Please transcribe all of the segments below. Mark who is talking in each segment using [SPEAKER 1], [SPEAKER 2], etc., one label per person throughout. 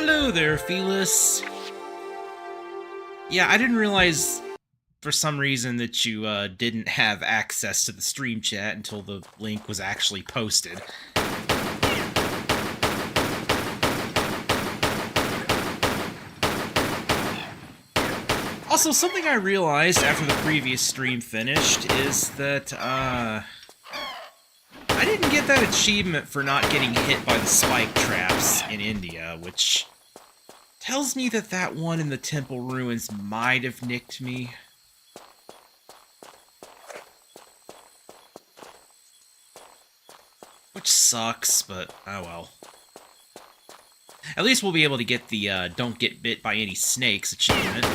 [SPEAKER 1] Hello there, Felis. Yeah, I didn't realize for some reason that you didn't have access to the stream chat until the link was actually posted. Also, something I realized after the previous stream finished is that, I didn't get that achievement for not getting hit by the spike traps in India, which tells me that that one in the temple ruins might have nicked me. Which sucks, but oh well. At least we'll be able to get the don't get bit by any snakes achievement.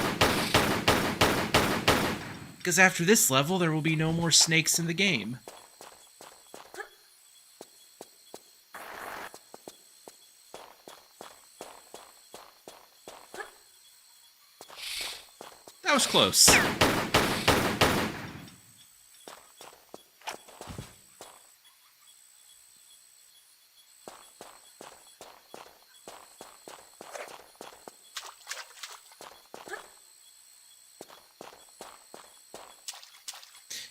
[SPEAKER 1] Because after this level, there will be no more snakes in the game. That was close.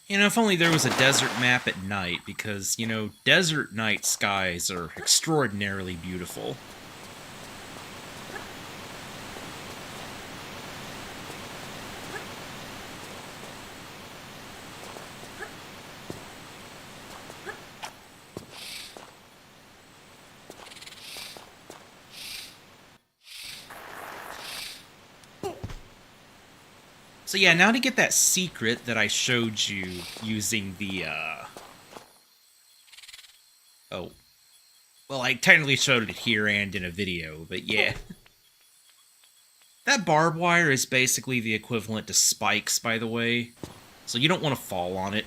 [SPEAKER 1] You know, if only there was a desert map at night, because, you know, desert night skies are extraordinarily beautiful. So yeah, now to get that secret that I showed you using the, oh. Well, I technically showed it here and in a video, but yeah. That barbed wire is basically the equivalent to spikes, by the way. So you don't want to fall on it.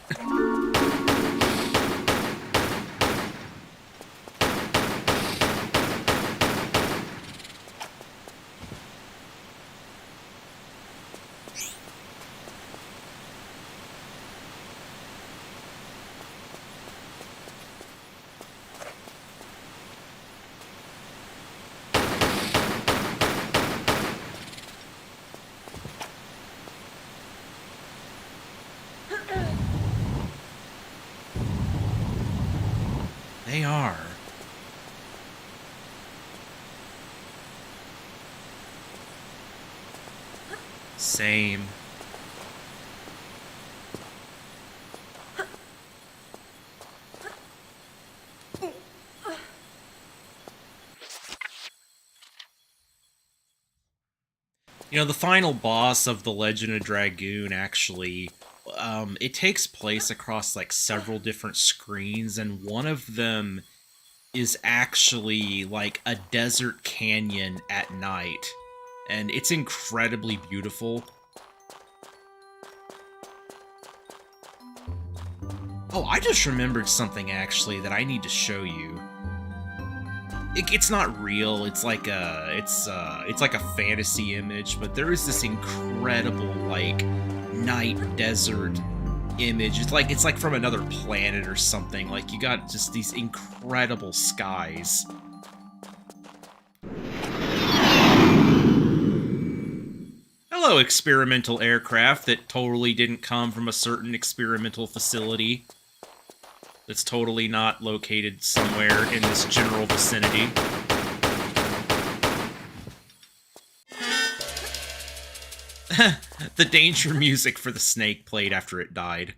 [SPEAKER 1] They are. Same. You know, the final boss of the Legend of Dragoon actually, it takes place across, like, several different screens, and one of them is actually, like, a desert canyon at night. And it's incredibly beautiful. Oh, I just remembered something, actually, that I need to show you. It's not real. It's like a fantasy image, but there is this incredible, like, night desert image. It's like from another planet or something. Like, you got just these incredible skies. Hello, experimental aircraft that totally didn't come from a certain experimental facility. That's totally not located somewhere in this general vicinity. The danger music for the snake played after it died.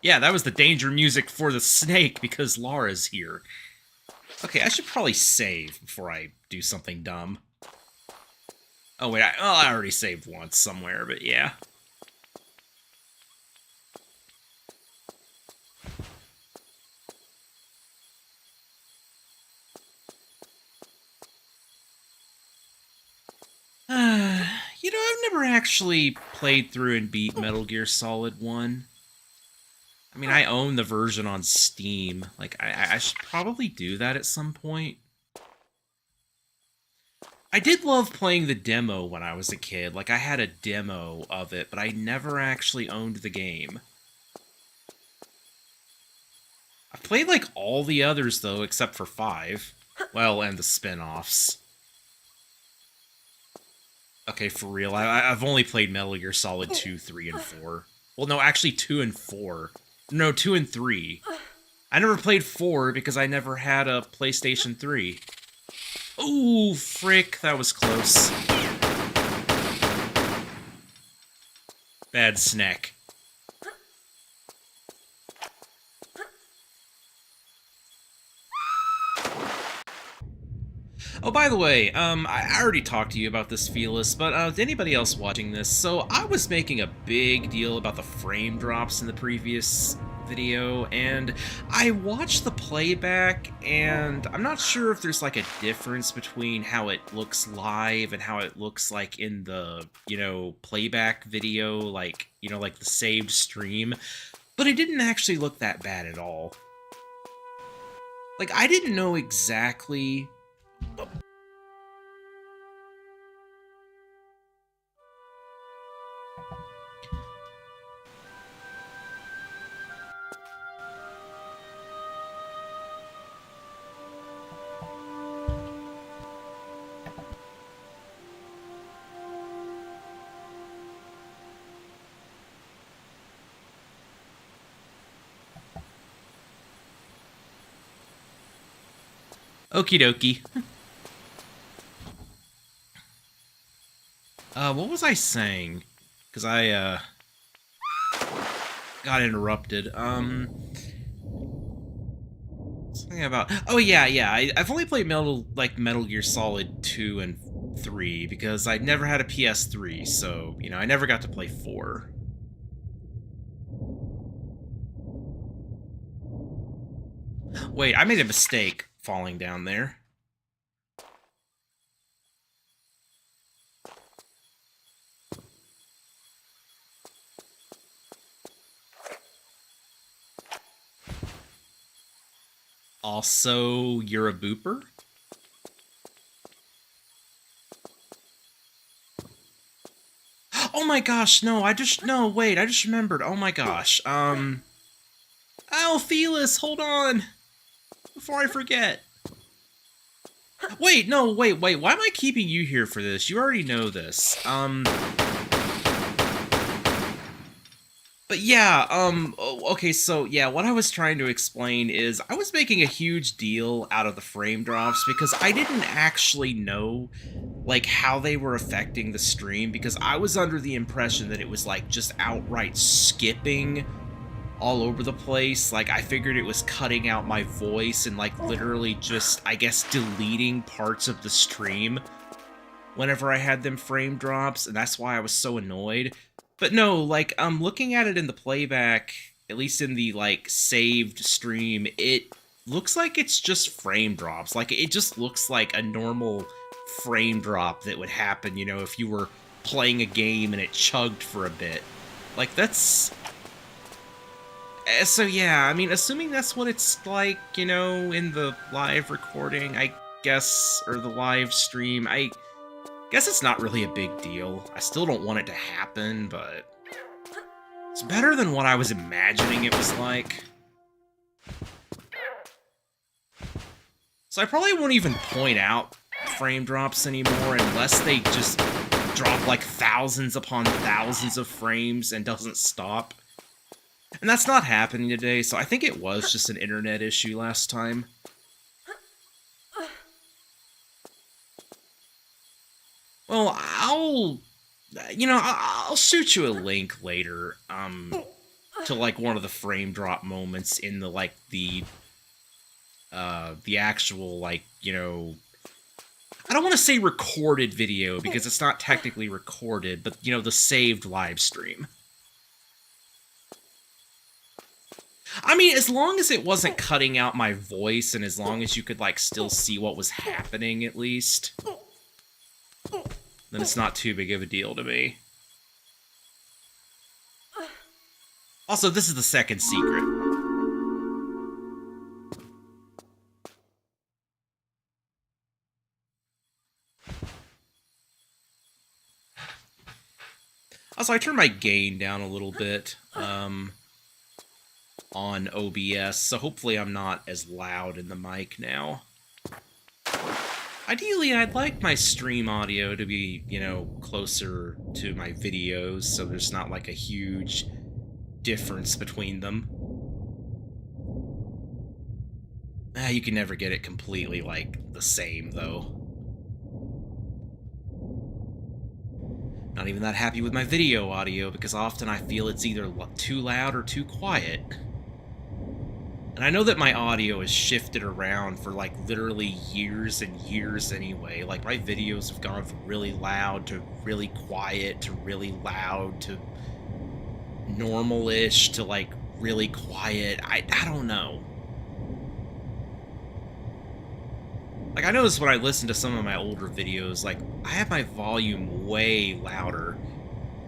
[SPEAKER 1] Yeah, that was the danger music for the snake because Laura's here. Okay, I should probably save before I do something dumb. Oh wait, I already saved once somewhere, but yeah. You know, I've never actually played through and beat Metal Gear Solid 1. I mean, I own the version on Steam. Like, I should probably do that at some point. I did love playing the demo when I was a kid. Like, I had a demo of it, but I never actually owned the game. I played, like, all the others, though, except for 5. Well, and the spin-offs. Okay, for real. I've only played Metal Gear Solid 2, 3, and 4. Well, no, actually 2 and 4. No, 2 and 3. I never played 4 because I never had a PlayStation 3. Ooh, frick, that was close. Bad snack. Oh, by the way, I already talked to you about this, Felis, but to anybody else watching this, so I was making a big deal about the frame drops in the previous video, and I watched the playback, and I'm not sure if there's like a difference between how it looks live and how it looks like in the, you know, playback video, like, you know, like the saved stream, but it didn't actually look that bad at all. Like, I didn't know exactly... Okie dokie. What was I saying? Because I, got interrupted. Something about... Oh, yeah. I've only played Metal Gear Solid 2 and 3, because I never had a PS3, so, you know, I never got to play 4. Wait, I made a mistake falling down there. Also, you're a booper? Oh my gosh, no, wait, I just remembered. Oh my gosh, oh, Felis, hold on! Before I forget. Wait, no, wait, why am I keeping you here for this? You already know this. But yeah, okay, so yeah, what I was trying to explain is I was making a huge deal out of the frame drops because I didn't actually know, like, how they were affecting the stream, because I was under the impression that it was, like, just outright skipping all over the place. Like, I figured it was cutting out my voice and, like, literally just, I guess, deleting parts of the stream whenever I had them frame drops, and that's why I was so annoyed. But no, like, looking at it in the playback, at least in the, like, saved stream, it looks like it's just frame drops. Like, it just looks like a normal frame drop that would happen, you know, if you were playing a game and it chugged for a bit. Like, that's... So yeah, I mean, assuming that's what it's like, you know, in the live recording, I guess, or the live stream, I guess it's not really a big deal. I still don't want it to happen, but it's better than what I was imagining it was like. So I probably won't even point out frame drops anymore unless they just drop like thousands upon thousands of frames and doesn't stop. And that's not happening today, so I think it was just an internet issue last time. Well, I'll shoot you a link later, to, like, one of the frame drop moments in the, like, the actual, like, you know, I don't want to say recorded video, because it's not technically recorded, but, you know, the saved live stream. I mean, as long as it wasn't cutting out my voice, and as long as you could, like, still see what was happening, at least, then it's not too big of a deal to me. Also, this is the second secret. Also, I turned my gain down a little bit, on OBS, so hopefully I'm not as loud in the mic now. Ideally, I'd like my stream audio to be, you know, closer to my videos, so there's not like a huge difference between them. You can never get it completely, like, the same, though. Not even that happy with my video audio, because often I feel it's either too loud or too quiet. And I know that my audio has shifted around for, like, literally years and years anyway. Like, my videos have gone from really loud to really quiet to really loud to normal-ish to, like, really quiet. I don't know. Like, I noticed when I listen to some of my older videos, like, I have my volume way louder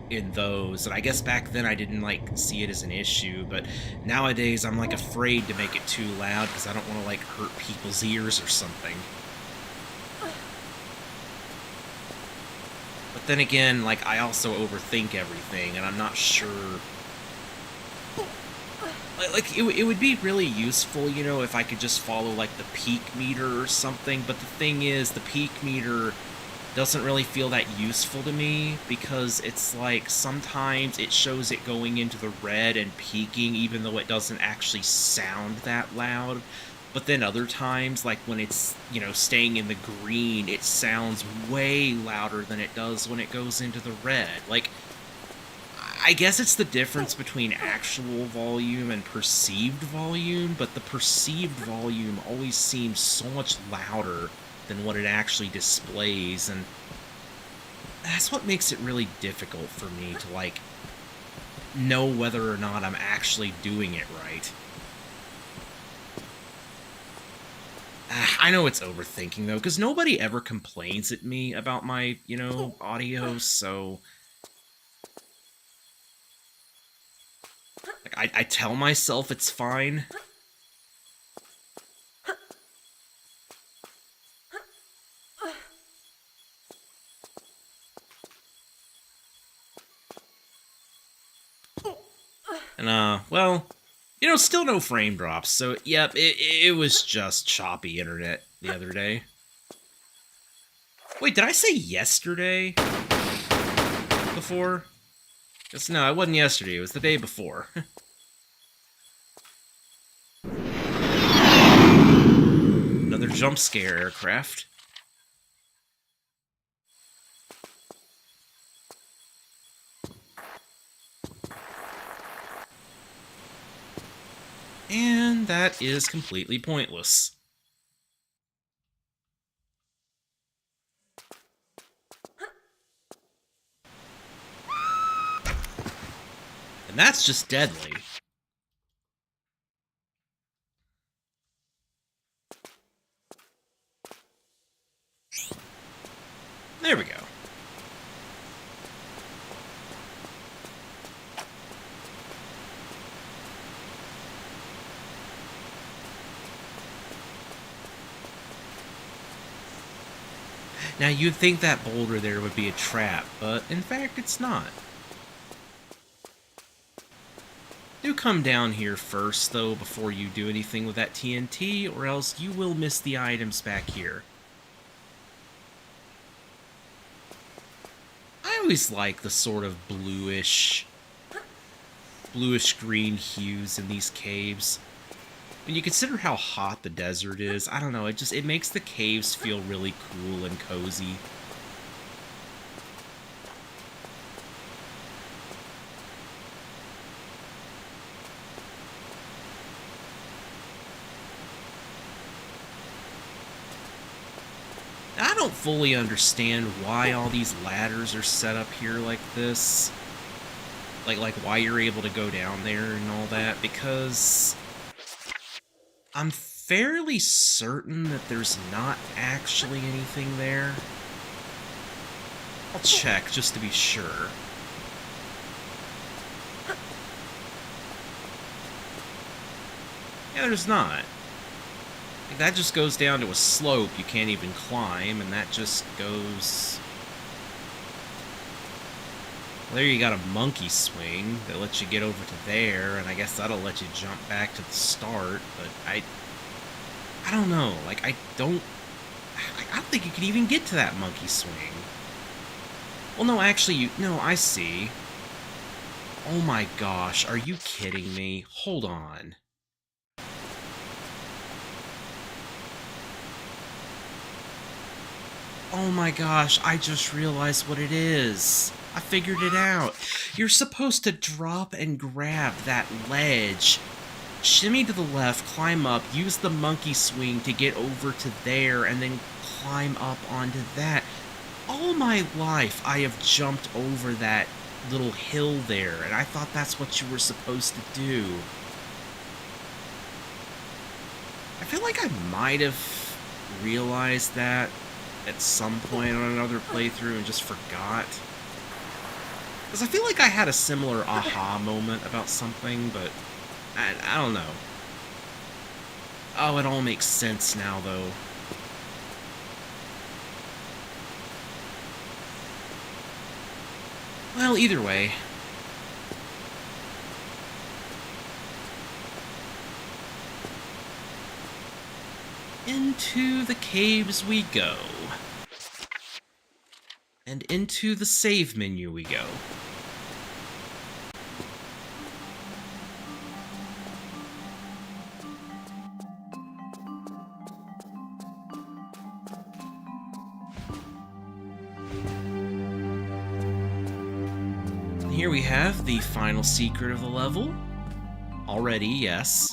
[SPEAKER 1] in those, and I guess back then I didn't, like, see it as an issue, but nowadays I'm, like, afraid to make it too loud because I don't want to, like, hurt people's ears or something. But then again, like, I also overthink everything, and I'm not sure... Like, it would be really useful, you know, if I could just follow, like, the peak meter or something, but the thing is, the peak meter doesn't really feel that useful to me, because it's like, sometimes it shows it going into the red and peaking, even though it doesn't actually sound that loud, but then other times, like, when it's, you know, staying in the green, it sounds way louder than it does when it goes into the red. Like, I guess it's the difference between actual volume and perceived volume, but the perceived volume always seems so much louder than what it actually displays, and that's what makes it really difficult for me to, like, know whether or not I'm actually doing it right. I know it's overthinking, though, because nobody ever complains at me about my, you know, audio, so... Like, I tell myself it's fine. And, well, you know, still no frame drops, so, yep, it was just choppy internet the other day. Wait, did I say yesterday? Before? No, it wasn't yesterday, it was the day before. Another jump scare aircraft. And that is completely pointless. And that's just deadly. There we go. Now, you'd think that boulder there would be a trap, but in fact, it's not. Do come down here first, though, before you do anything with that TNT, or else you will miss the items back here. I always like the sort of bluish-green hues in these caves. When you consider how hot the desert is, I don't know, it makes the caves feel really cool and cozy. I don't fully understand why all these ladders are set up here like this. Like why you're able to go down there and all that, because I'm fairly certain that there's not actually anything there. I'll check just to be sure. Yeah, there's not. Like, that just goes down to a slope you can't even climb, and that just goes... Well, there you got a monkey swing that lets you get over to there, and I guess that'll let you jump back to the start, but I don't know, like, I don't I don't think you could even get to that monkey swing. Well, no, actually, no, I see. Oh my gosh, are you kidding me? Hold on. Oh my gosh, I just realized what it is. I figured it out. You're supposed to drop and grab that ledge, shimmy to the left, climb up, use the monkey swing to get over to there, and then climb up onto that. All my life, I have jumped over that little hill there, and I thought that's what you were supposed to do. I feel like I might have realized that at some point on another playthrough and just forgot. Because I feel like I had a similar aha moment about something, but I don't know. Oh, it all makes sense now, though. Well, either way. Into the caves we go. And into the save menu we go. Here we have the final secret of the level. Already, yes.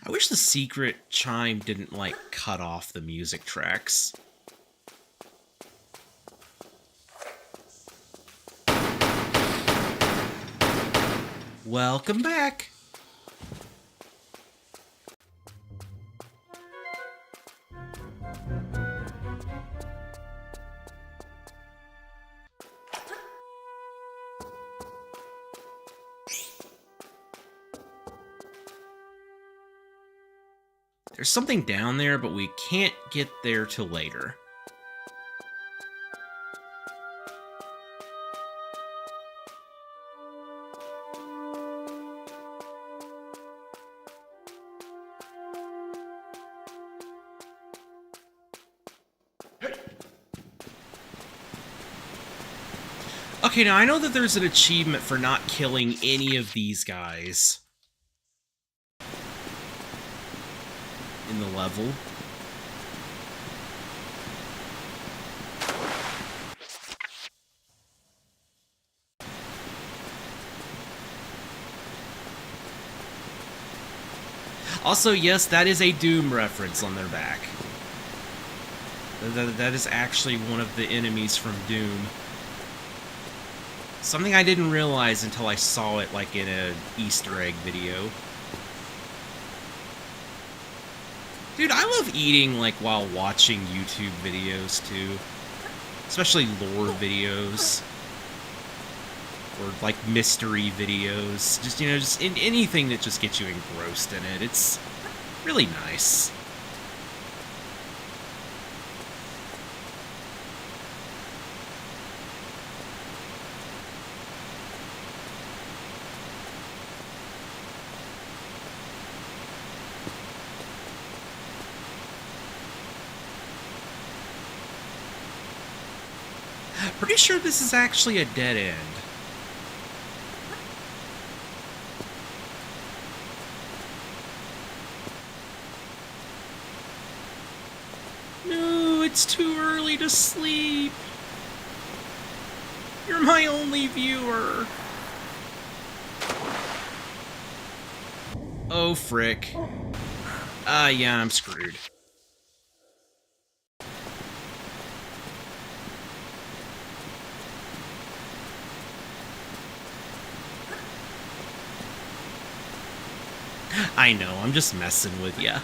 [SPEAKER 1] I wish the secret chime didn't, like, cut off the music tracks. Welcome back! There's something down there, but we can't get there till later. Okay, now I know that there's an achievement for not killing any of these guys in the level. Also, yes, that is a Doom reference on their back. That is actually one of the enemies from Doom. Something I didn't realize until I saw it, like, in an Easter egg video. Dude, I love eating, like, while watching YouTube videos, too. Especially lore videos. Or, like, mystery videos. Just, you know, just anything that just gets you engrossed in it. It's really nice. Pretty sure this is actually a dead end. No, it's too early to sleep. You're my only viewer. Oh, frick. Yeah, I'm screwed. I know, I'm just messing with ya.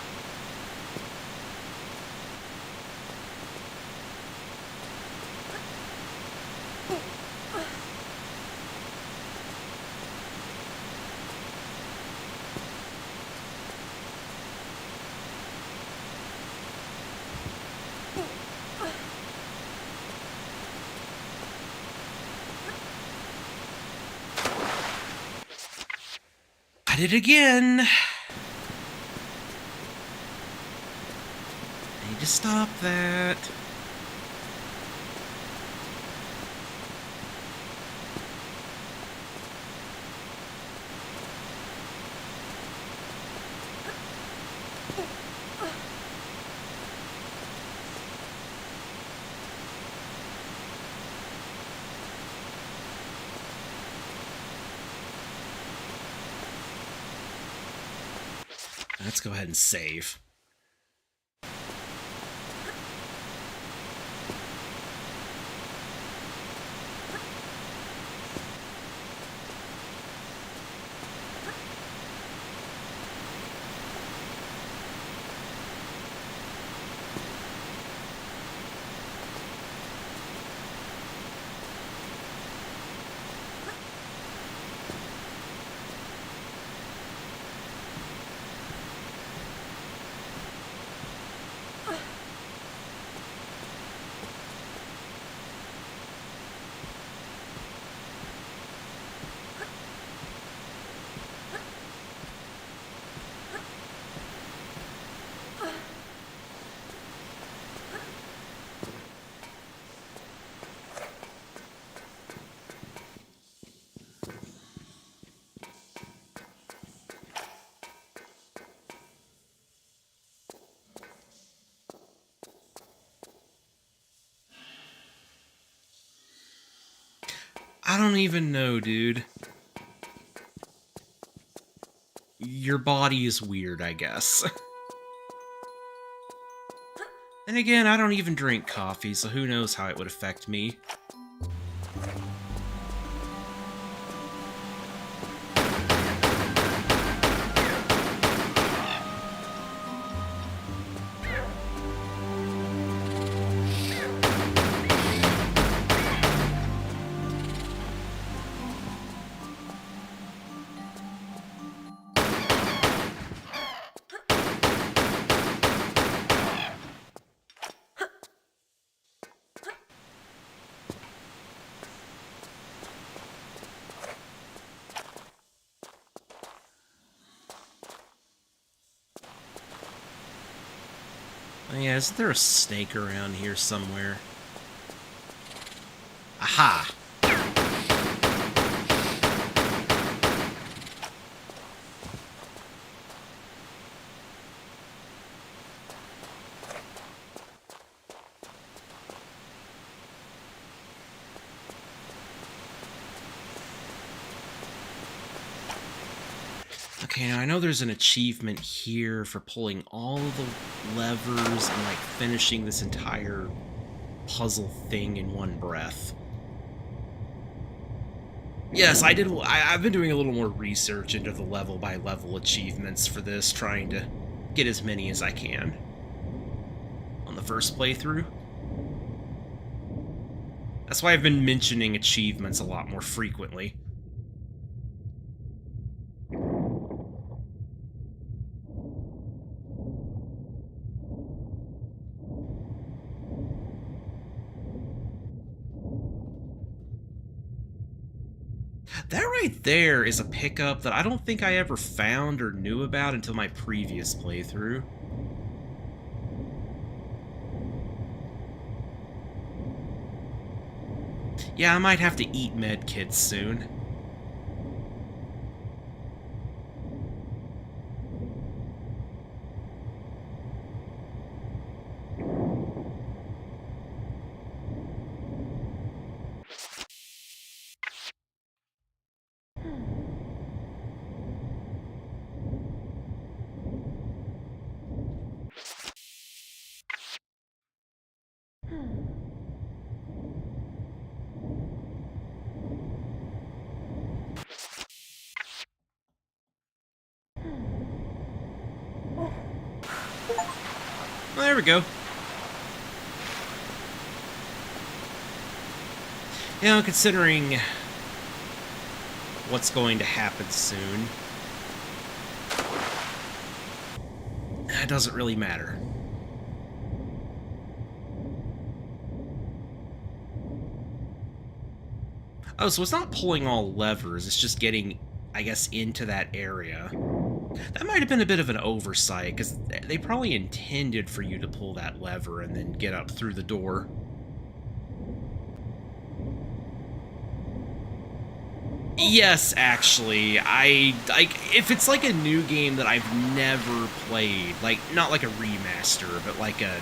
[SPEAKER 1] I did it again. I need to stop that. Let's go ahead and save. I don't even know, dude. Your body is weird, I guess. And again, I don't even drink coffee, so who knows how it would affect me. Oh yeah, isn't there a snake around here somewhere? Aha! Okay, now I know there's an achievement here for pulling all the levers and, like, finishing this entire puzzle thing in one breath. Yes, I've been doing a little more research into the level-by-level achievements for this, trying to get as many as I can on the first playthrough. That's why I've been mentioning achievements a lot more frequently. That right there is a pickup that I don't think I ever found or knew about until my previous playthrough. Yeah, I might have to eat medkits soon. Well, there we go. You know, considering what's going to happen soon, it doesn't really matter. Oh, so it's not pulling all levers, it's just getting I guess, into that area. That might have been a bit of an oversight, because they probably intended for you to pull that lever and then get up through the door. Yes, actually, if it's like a new game that I've never played, like, not like a remaster, but like a...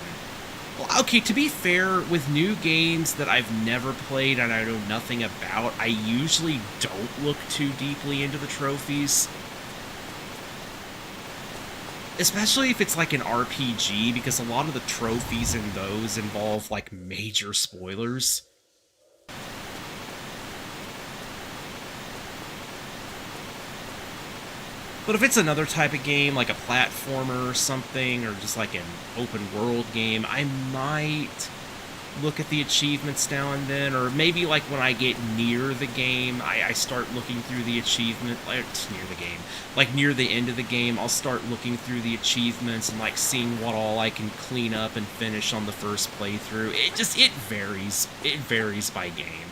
[SPEAKER 1] Well, okay, to be fair, with new games that I've never played and I know nothing about, I usually don't look too deeply into the trophies. Especially if it's like an RPG, because a lot of the trophies in those involve, like, major spoilers. But if it's another type of game, like a platformer or something, or just like an open world game, I might look at the achievements now and then, or maybe like when I get near the game, I start looking through the achievement, like near the game, like near the end of the game, I'll start looking through the achievements and like seeing what all I can clean up and finish on the first playthrough. It varies by game.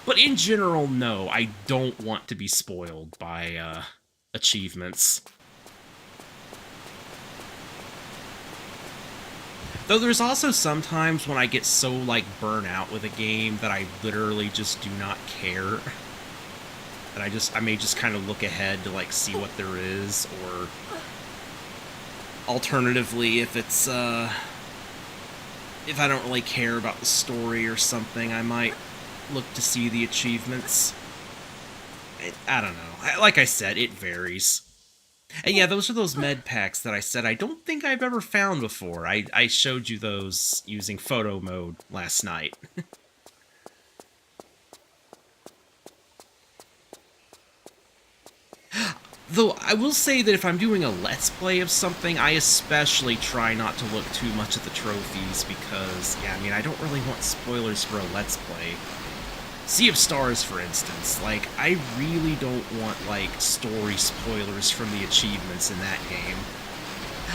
[SPEAKER 1] But in general, no, I don't want to be spoiled by, achievements. Though there's also sometimes when I get so, like, burnt out with a game that I literally just do not care. And I may just kind of look ahead to, like, see what there is, or... Alternatively, if it's, if I don't really care about the story or something, I might look to see the achievements. I don't know. Like I said, it varies. And yeah, those are those med packs that I said I don't think I've ever found before. I showed you those using photo mode last night. Though, I will say that if I'm doing a Let's Play of something, I especially try not to look too much at the trophies because, yeah, I mean, I don't really want spoilers for a Let's Play. Sea of Stars, for instance, like, I really don't want, like, story spoilers from the achievements in that game.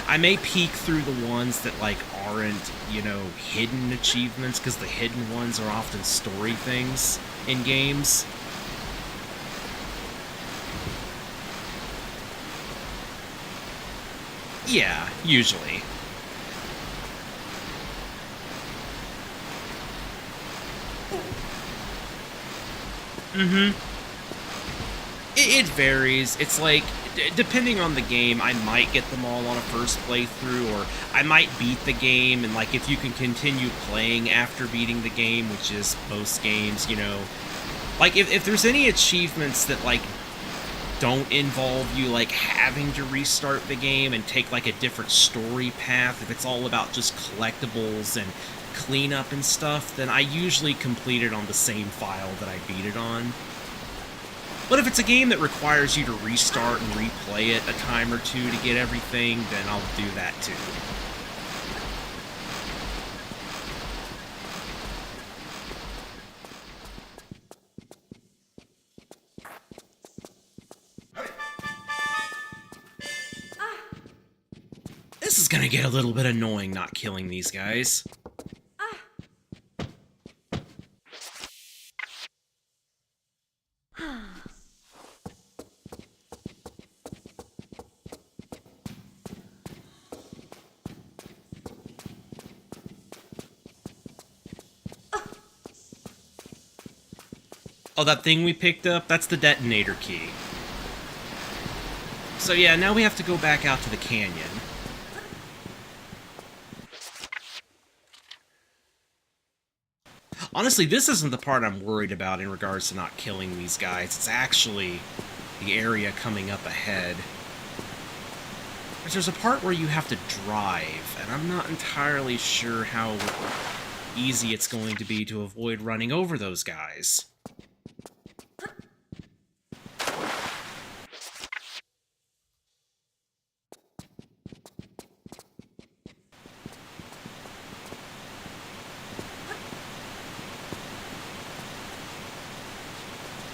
[SPEAKER 1] I may peek through the ones that, like, aren't, you know, hidden achievements, because the hidden ones are often story things in games. Yeah, usually. It varies. It's like, depending on the game, I might get them all on a first playthrough, or I might beat the game, and like if you can continue playing after beating the game, which is most games, you know, like if there's any achievements that like don't involve you like having to restart the game and take like a different story path, if it's all about just collectibles and cleanup and stuff, then I usually complete it on the same file that I beat it on. But if it's a game that requires you to restart and replay it a time or two to get everything, then I'll do that too. This is gonna get a little bit annoying not killing these guys. Oh, that thing we picked up? That's the detonator key. So yeah, now we have to go back out to the canyon. Honestly, this isn't the part I'm worried about in regards to not killing these guys. It's actually the area coming up ahead. There's a part where you have to drive, and I'm not entirely sure how easy it's going to be to avoid running over those guys.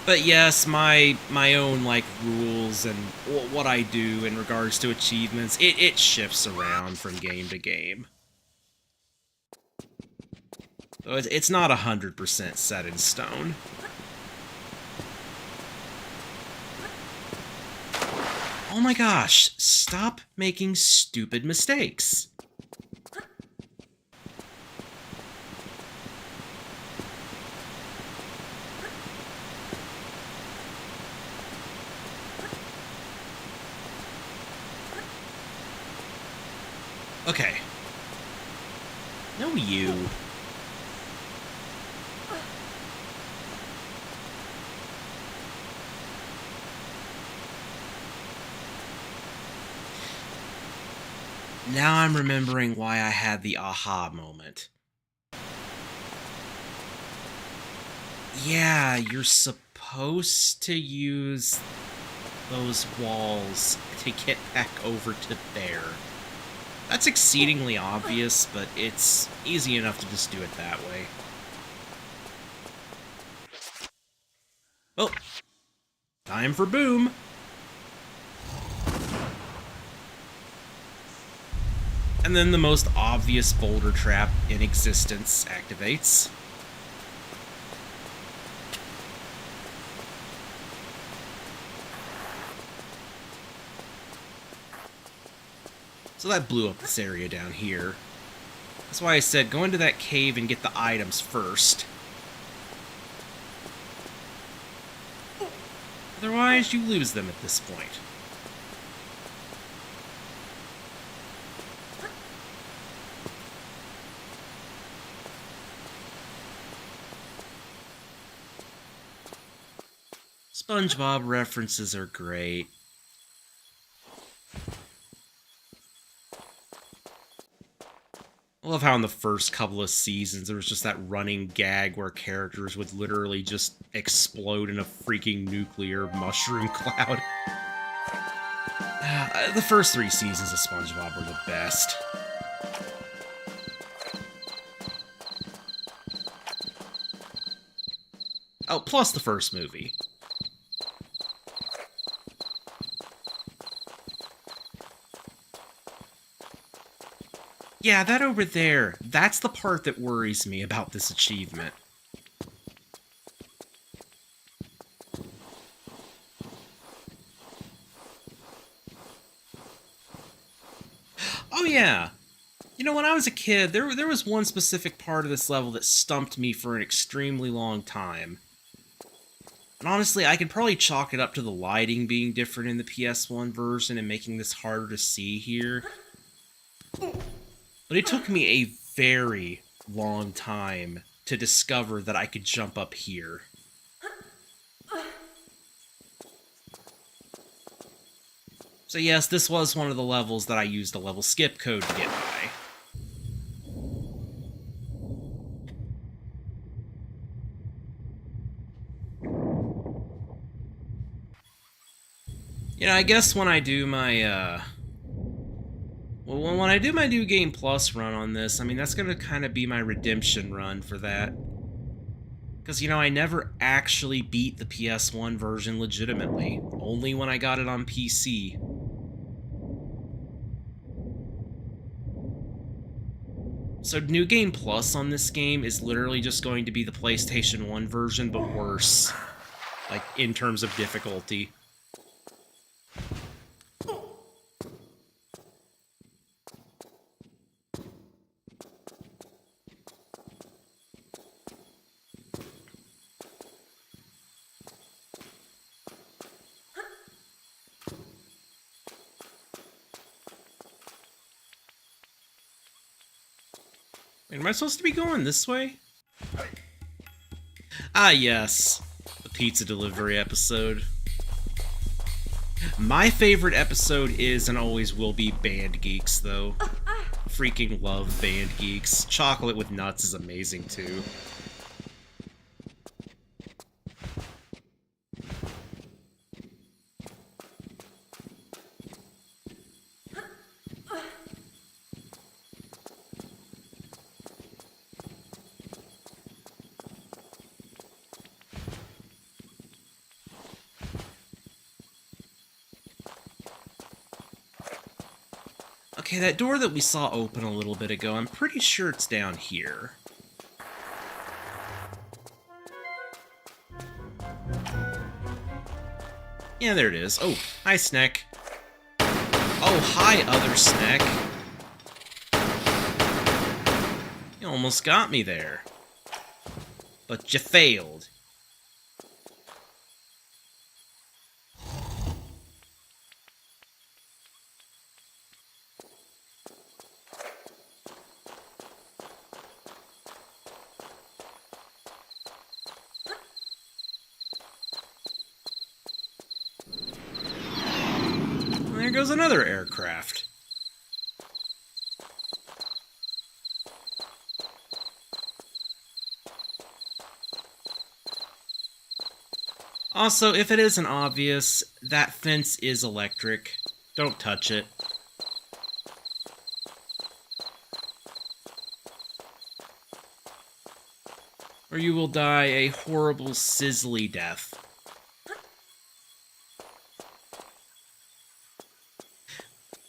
[SPEAKER 1] But yes, my own, like, rules and what I do in regards to achievements, it shifts around from game to game. So it's not 100% set in stone. Oh my gosh, stop making stupid mistakes. Okay. No, you. Now I'm remembering why I had the aha moment. Yeah, you're supposed to use those walls to get back over to there. That's exceedingly obvious, but it's easy enough to just do it that way. Oh, time for boom. And then the most obvious boulder trap in existence activates. So that blew up this area down here. That's why I said go into that cave and get the items first. Otherwise, you lose them at this point. SpongeBob references are great. I love how in the first couple of seasons there was just that running gag where characters would literally just explode in a freaking nuclear mushroom cloud. The first 3 seasons of SpongeBob were the best. Oh, plus the first movie. Yeah, that over there, that's the part that worries me about this achievement. Oh yeah! You know, when I was a kid, there was one specific part of this level that stumped me for an extremely long time. And honestly, I could probably chalk it up to the lighting being different in the PS1 version and making this harder to see here. But it took me a very long time to discover that I could jump up here. So yes, this was one of the levels that I used a level skip code to get by. You know, I guess when I do my, well, when I do my New Game Plus run on this, I mean, that's gonna kind of be my redemption run for that. Because, you know, I never actually beat the PS1 version legitimately, only when I got it on PC. So New Game Plus on this game is literally just going to be the PlayStation 1 version, but worse. Like, in terms of difficulty. Am I supposed to be going this way? Ah, yes. The pizza delivery episode. My favorite episode is and always will be Band Geeks, though. Freaking love Band Geeks. Chocolate with nuts is amazing, too. Okay, that door that we saw open a little bit ago, I'm pretty sure it's down here. Yeah, there it is. Oh, hi, Snack. Oh, hi, other snack. You almost got me there. But you failed. There goes another aircraft. Also, if it isn't obvious, that fence is electric. Don't touch it. Or you will die a horrible, sizzly death.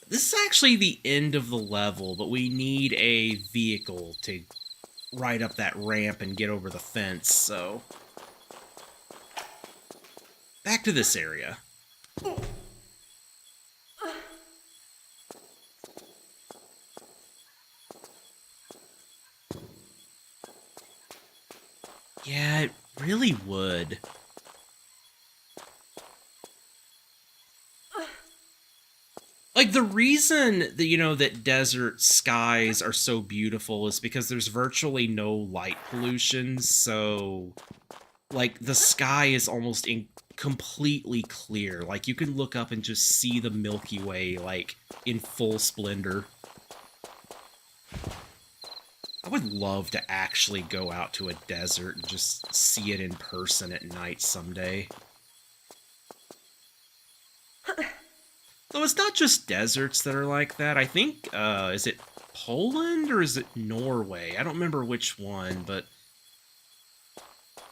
[SPEAKER 1] This is actually the end of the level, but we need a vehicle to ride up that ramp and get over the fence, so... Back to this area. Yeah, it really would. Like, the reason that, that desert skies are so beautiful is because there's virtually no light pollution, so, like, the sky is almost completely clear. Like, you can look up and just see the Milky Way, like, in full splendor. I would love to actually go out to a desert and just see it in person at night someday. Though it's not just deserts that are like that. I think, is it Poland or is it Norway? I don't remember which one, but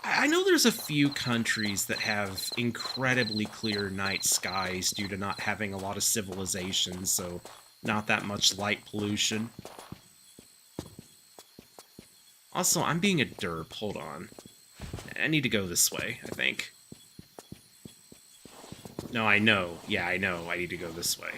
[SPEAKER 1] I know there's a few countries that have incredibly clear night skies due to not having a lot of civilization, so not that much light pollution. Also, I'm being a derp. Hold on. I need to go this way, I think. No, I know. Yeah, I know. I need to go this way.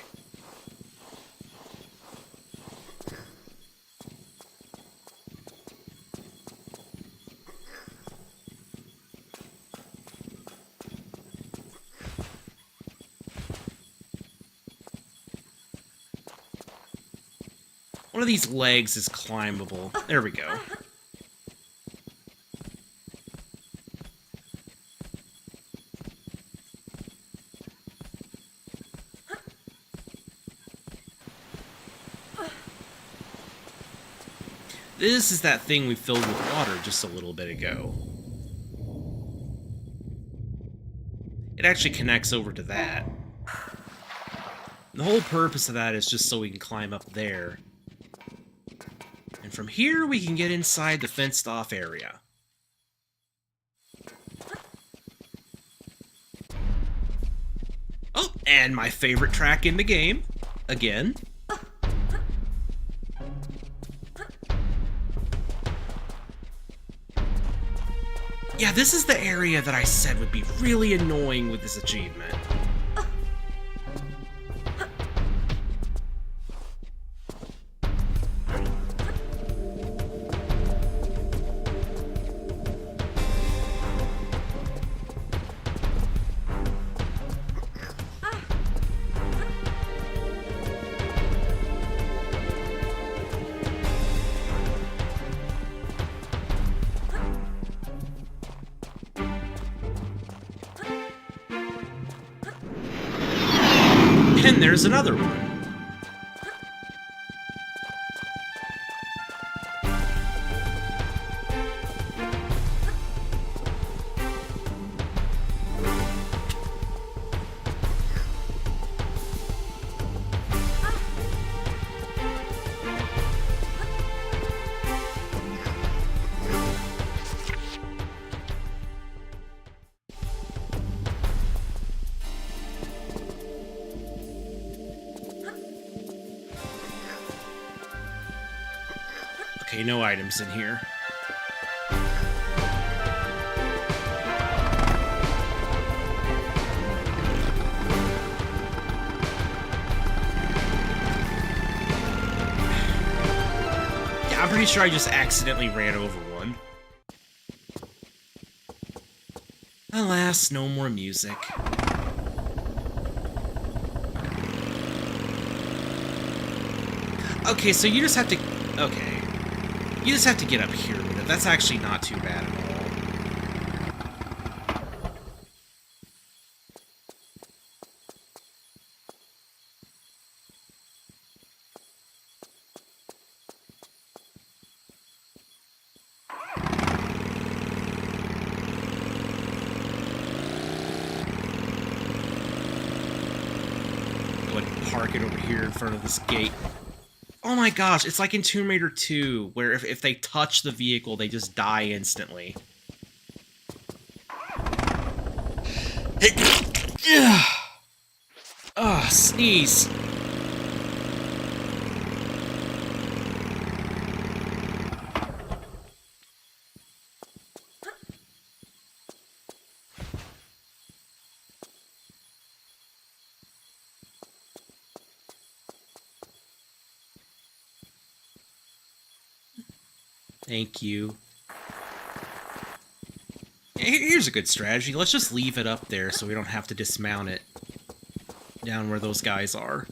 [SPEAKER 1] One of these legs is climbable. There we go. This is that thing we filled with water just a little bit ago. It actually connects over to that. The whole purpose of that is just so we can climb up there. And from here, we can get inside the fenced-off area. Oh, and my favorite track in the game. Again. Yeah, this is the area that I said would be really annoying with this achievement. And there's another one. Okay, no items in here. pretty sure I just accidentally ran over one. Alas, no more music. Okay, so you just have to... Okay. You just have to get up here with it. That's actually not too bad at all. Go ahead and park it over here in front of this gate. Oh my gosh, it's like in Tomb Raider 2, where if they touch the vehicle, they just die instantly. Ugh, sneeze. Thank you. Here's a good strategy. Let's just leave it up there so we don't have to dismount it down where those guys are.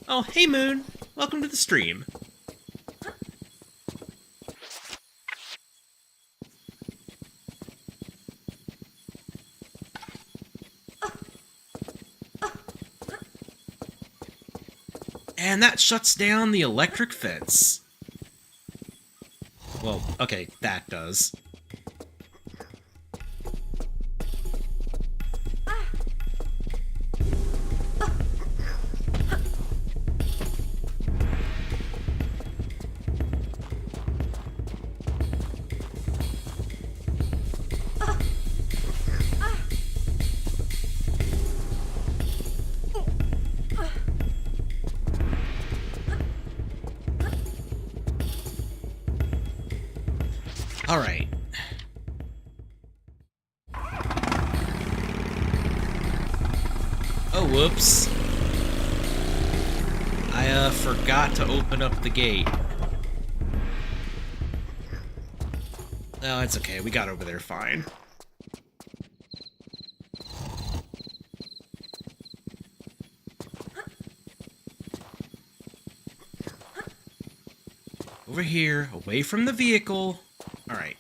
[SPEAKER 1] Oh, hey Moon. Welcome to the stream. And that shuts down the electric fence. Well, okay, that does. Alright. Oh, whoops. I, forgot to open up the gate. Oh, it's okay. We got over there fine. Over here, away from the vehicle. Alright.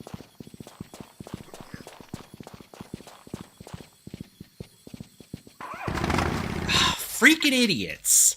[SPEAKER 1] Freaking idiots!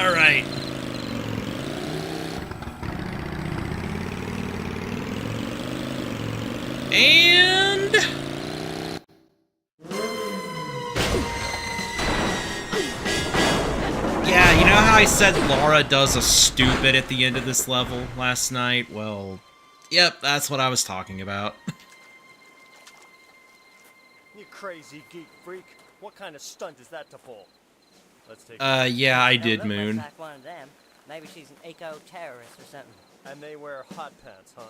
[SPEAKER 1] Alright. And... yeah, you know how I said Laura does a stupid at the end of this level last night? Well, yep, that's what I was talking about.
[SPEAKER 2] You crazy geek freak. What kind of stunt is that to pull? Let's take
[SPEAKER 1] yeah, I did, Moon.
[SPEAKER 3] Like one of them. Maybe she's an eco-terrorist or something.
[SPEAKER 2] And they wear hot pants, huh?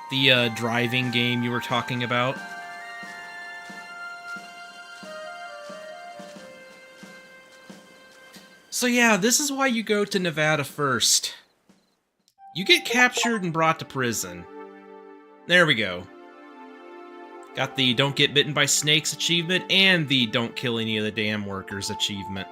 [SPEAKER 1] The, driving game you were talking about. So yeah, this is why you go to Nevada first. You get captured and brought to prison. There we go. Got the Don't Get Bitten by Snakes achievement and the Don't Kill Any of the Damn Workers achievement.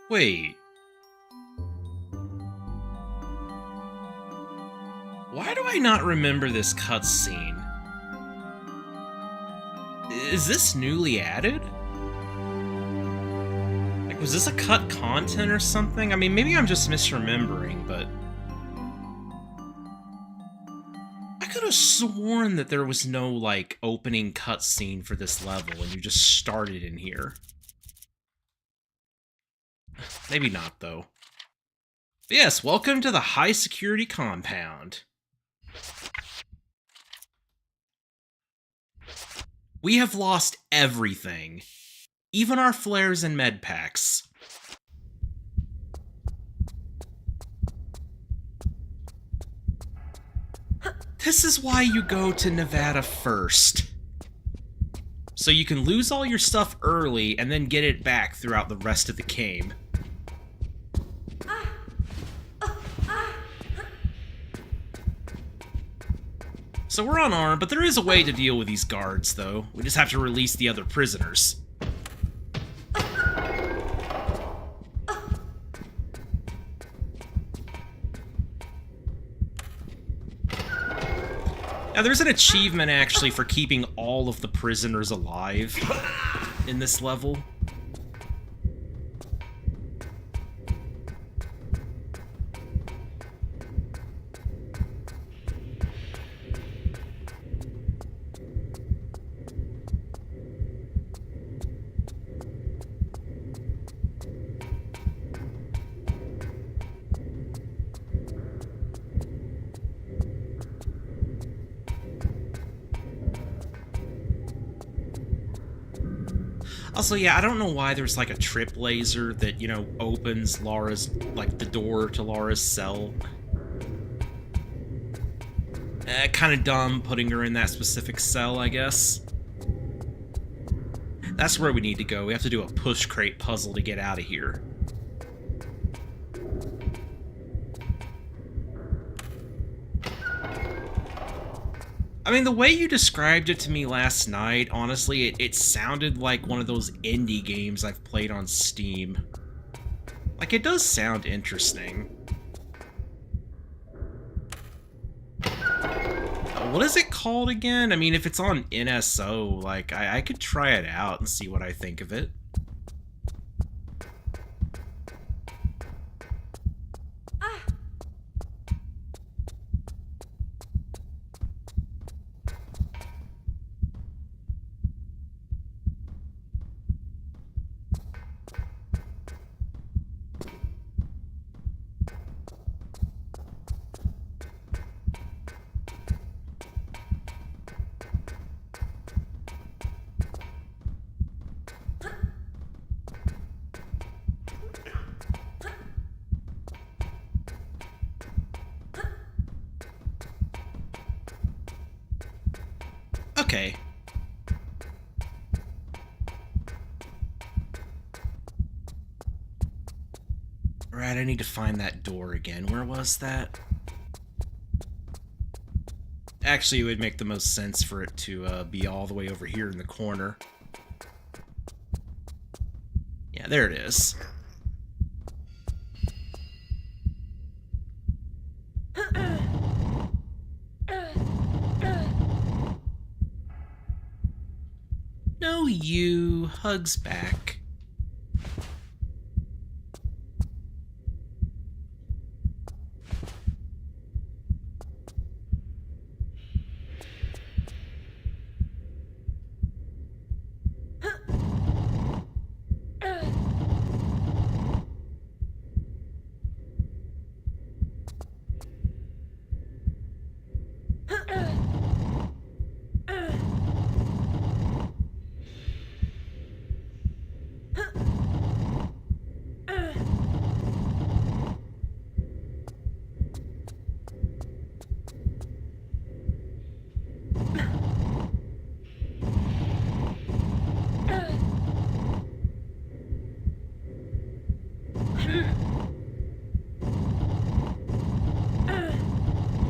[SPEAKER 1] Wait. Why do I not remember this cutscene? Is this newly added? Like, was this a cut content or something? I mean, maybe I'm just misremembering, but... I could have sworn that there was no, like, opening cutscene for this level, and you just started in here. Maybe not, though. But yes, welcome to the high-security compound. We have lost everything. Even our flares and med packs. This is why you go to Nevada first. So you can lose all your stuff early and then get it back throughout the rest of the game. So we're unarmed, but there is a way to deal with these guards, though. We just have to release the other prisoners. Now, there's an achievement, actually, for keeping all of the prisoners alive in this level. Also, yeah, I don't know why there's like a trip laser that, you know, opens Laura's, like, the door to Laura's cell. Kind of dumb putting her in that specific cell, I guess. That's where we need to go. We have to do a push crate puzzle to get out of here. I mean, the way you described it to me last night, honestly, it sounded like one of those indie games I've played on Steam. Like, it does sound interesting. What is it called again? I mean, if it's on NSO, like, I could try it out and see what I think of it. Okay. Right, I need to find that door again. Where was that? Actually, it would make the most sense for it to be all the way over here in the corner. Yeah, there it is. No, you. Hugs back.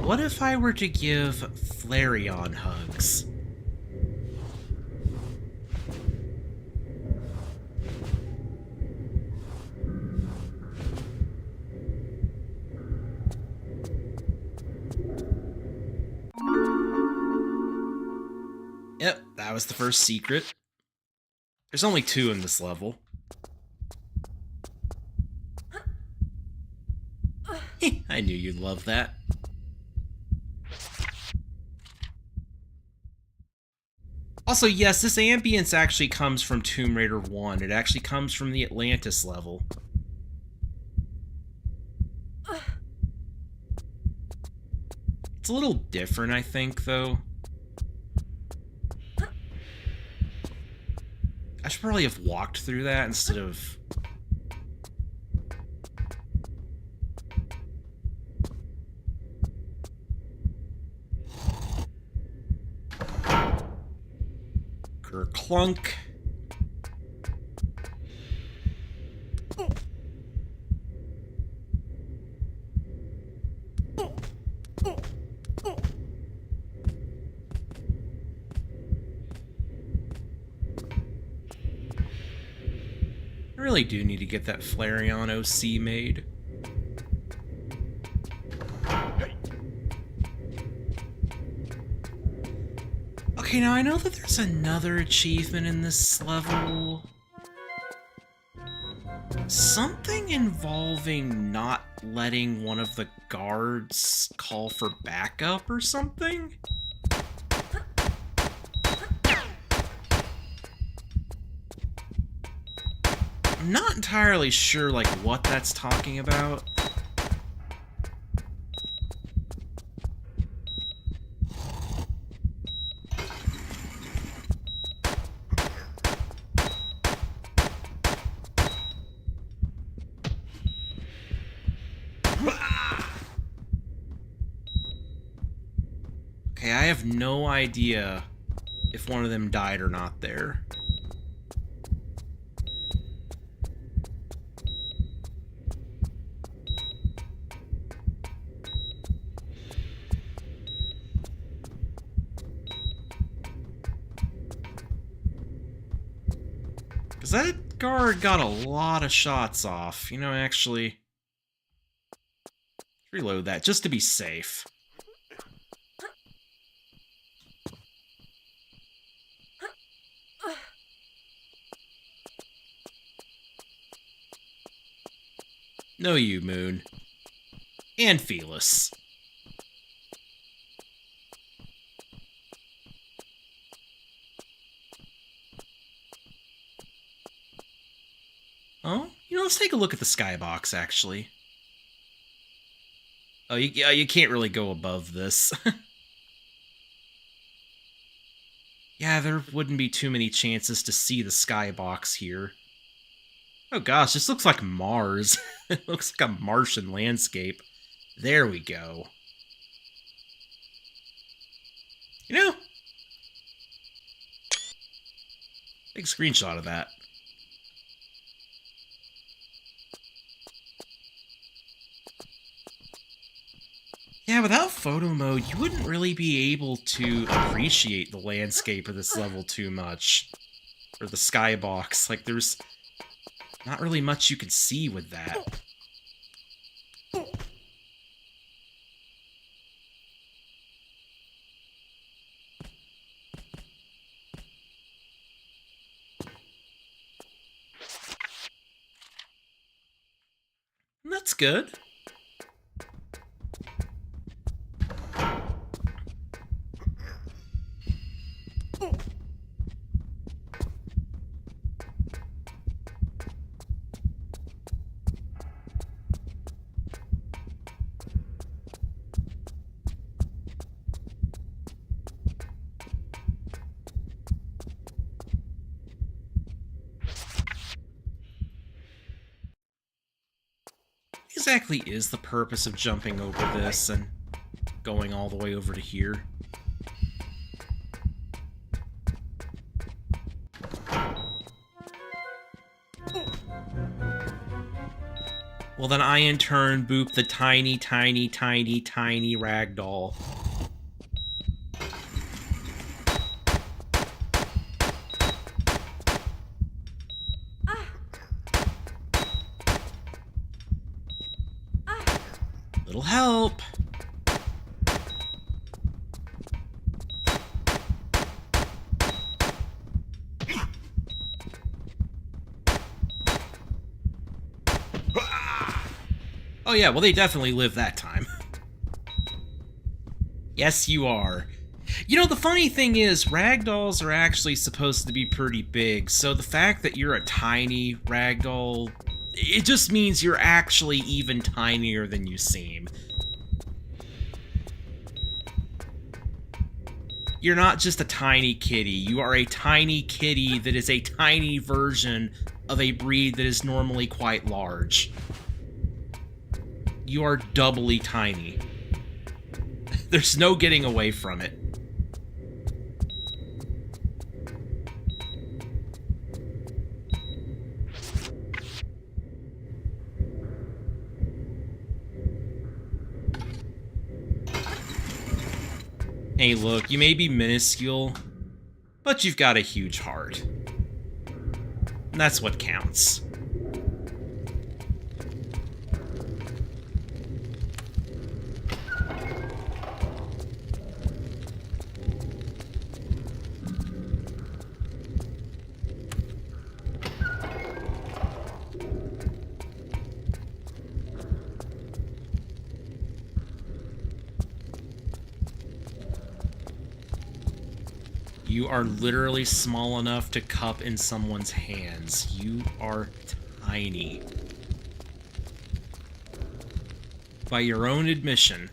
[SPEAKER 1] What if I were to give Flareon hugs? That was the first secret. There's only 2 in this level. I knew you'd love that. Also, yes, this ambience actually comes from Tomb Raider 1. It actually comes from the Atlantis level. It's a little different, I think, though. I should probably have walked through that instead of... Clunk. I really do need to get that Flareon OC made. Okay, now I know that there's another achievement in this level. Something involving not letting one of the guards call for backup or something? I'm not entirely sure, like, what that's talking about. Okay, I have no idea if one of them died or not there. Because that guard got a lot of shots off. You know, actually... reload that, just to be safe. No, you, Moon. And Felis. Oh, you know, let's take a look at the skybox, actually. Oh, you can't really go above this. Yeah, there wouldn't be too many chances to see the skybox here. Oh gosh, this looks like Mars. It looks like a Martian landscape. There we go. You know, big screenshot of that. Yeah, without photo mode, you wouldn't really be able to appreciate the landscape of this level too much. Or the skybox. Like, there's not really much you can see with that. That's good. Exactly is the purpose of jumping over this and going all the way over to here? Well, then I in turn boop the tiny, tiny, tiny, tiny ragdoll. Little help. Oh yeah, well they definitely lived that time. Yes, you are. You know, the funny thing is, ragdolls are actually supposed to be pretty big, so the fact that you're a tiny ragdoll, it just means you're actually even tinier than you seem. You're not just a tiny kitty, you are a tiny kitty that is a tiny version of a breed that is normally quite large. You are doubly tiny. There's no getting away from it. Hey look, you may be minuscule, but you've got a huge heart. And that's what counts. You are literally small enough to cup in someone's hands. You are tiny. By your own admission.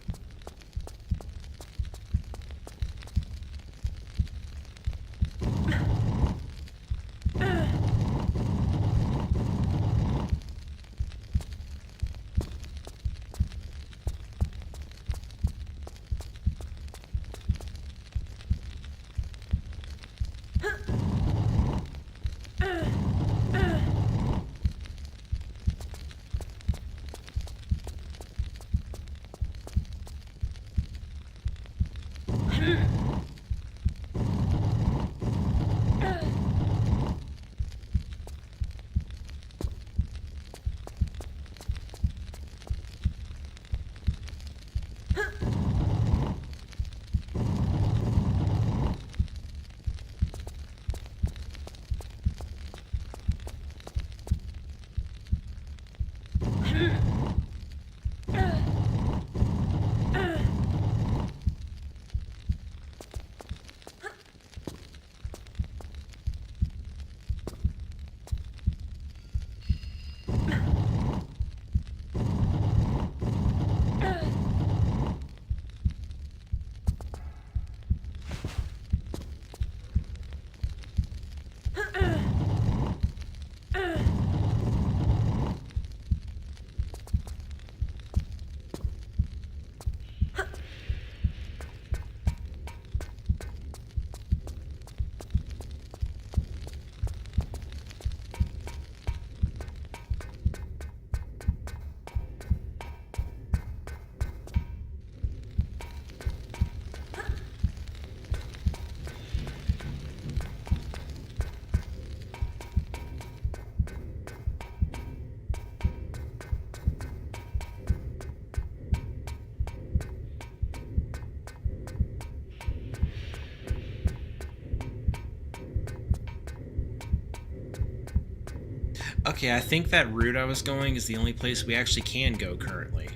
[SPEAKER 1] Okay, I think that route I was going is the only place we actually can go currently.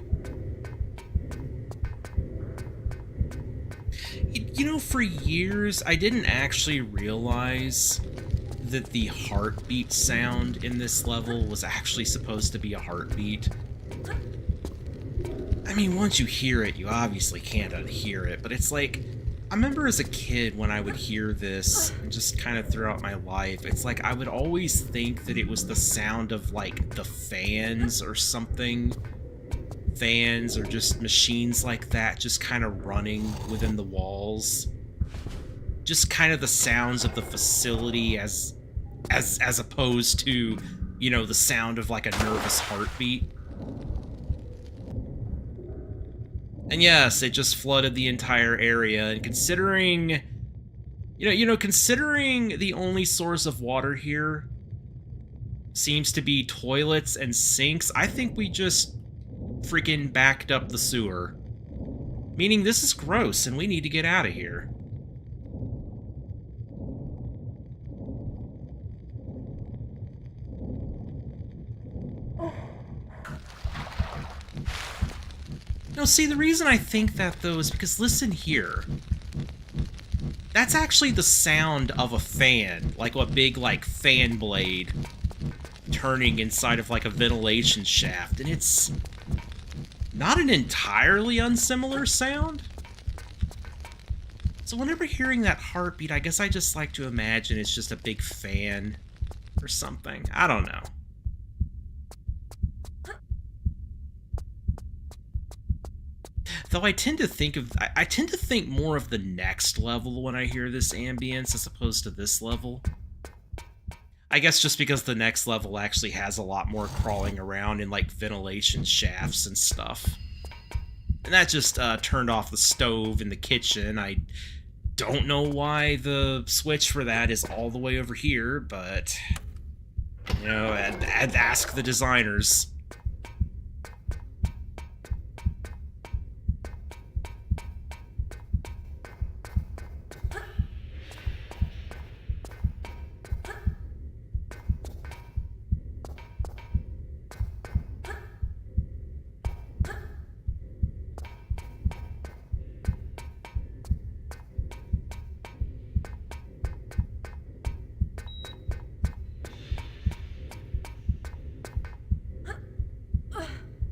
[SPEAKER 1] You know, for years, I didn't actually realize that the heartbeat sound in this level was actually supposed to be a heartbeat. I mean, once you hear it, you obviously can't unhear it, but it's like, I remember as a kid when I would hear this, and just kind of throughout my life, it's like I would always think that it was the sound of, like, the fans or something. Fans or just machines like that just kind of running within the walls. Just kind of the sounds of the facility as opposed to, you know, the sound of, like, a nervous heartbeat. And yes, it just flooded the entire area, and considering, considering the only source of water here seems to be toilets and sinks, I think we just freaking backed up the sewer. Meaning this is gross, and we need to get out of here. No, see, the reason I think that, though, is because listen here. That's actually the sound of a fan. Like a big, like, fan blade turning inside of, like, a ventilation shaft. And it's not an entirely unsimilar sound. So whenever hearing that heartbeat, I guess I just like to imagine it's just a big fan or something. I don't know. Though I tend to think more of the next level when I hear this ambience as opposed to this level. I guess just because the next level actually has a lot more crawling around in, like, ventilation shafts and stuff. And that just turned off the stove in the kitchen. I don't know why the switch for that is all the way over here, but, you know, I'd ask the designers.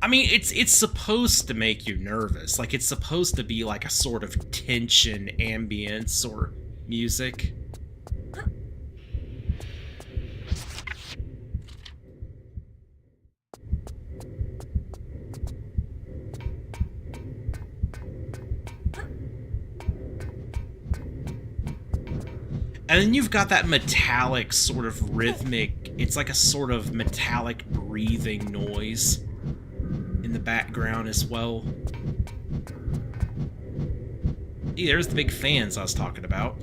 [SPEAKER 1] I mean, it's supposed to make you nervous. Like, it's supposed to be like a sort of tension ambience or music. And then you've got that metallic sort of rhythmic, it's like a sort of metallic breathing noise in the background as well. Hey, there's the big fans I was talking about.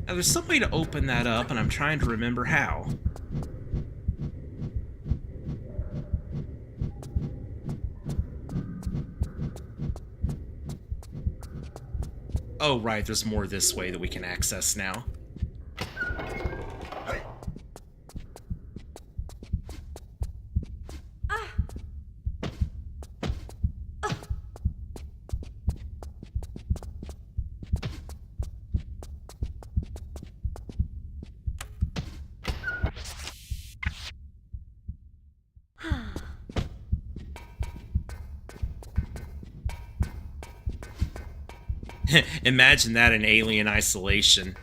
[SPEAKER 1] Now, there's some way to open that up, and I'm trying to remember how. Oh, right, there's more this way that we can access now. Imagine that in Alien Isolation.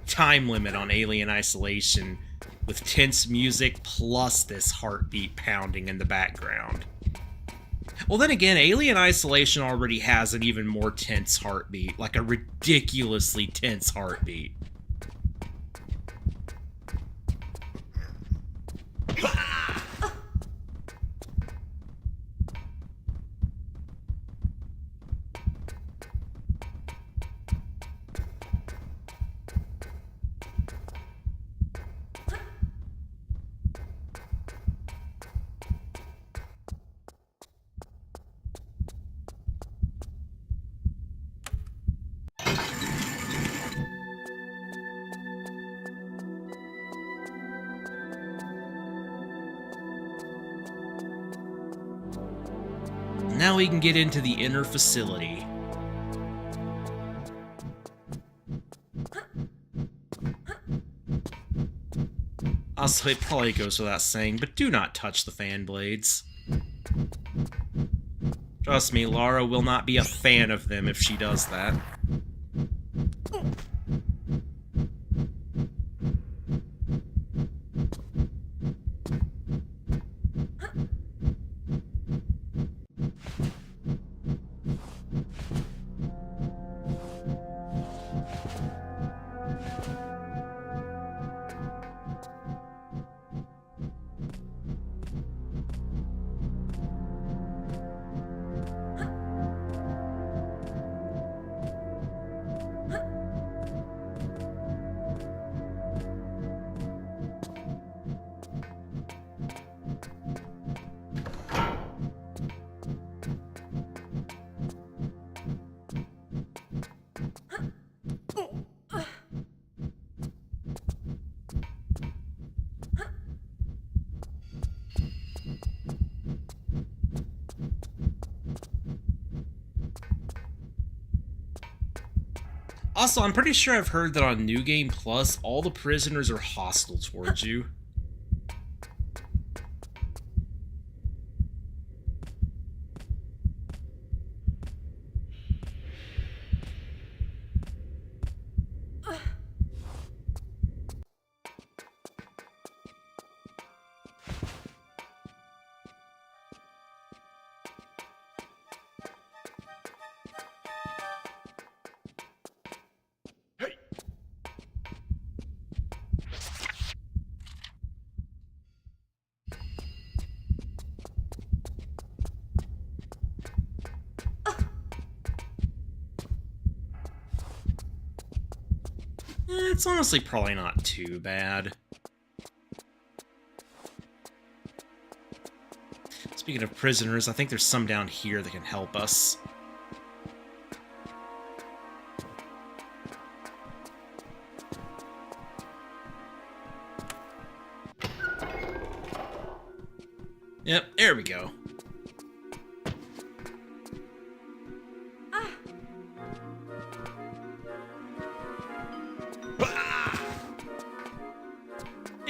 [SPEAKER 1] Time limit on Alien Isolation with tense music plus this heartbeat pounding in the background. Well, then again, Alien Isolation already has an even more tense heartbeat, like a ridiculously tense heartbeat. Now we can get into the inner facility. Also, it probably goes without saying, but do not touch the fan blades. Trust me, Lara will not be a fan of them if she does that. Also, I'm pretty sure I've heard that on New Game Plus, all the prisoners are hostile towards you. It's honestly probably not too bad. Speaking of prisoners, I think there's some down here that can help us. Yep, there we go.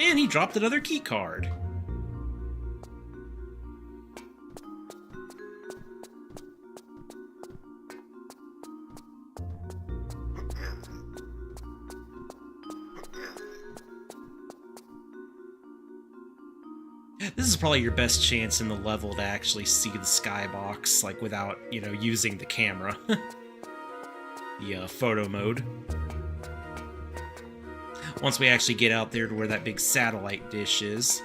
[SPEAKER 1] And he dropped another key card. This is probably your best chance in the level to actually see the skybox, like, without, you know, using the camera. The photo mode. Once we actually get out there to where that big satellite dish is.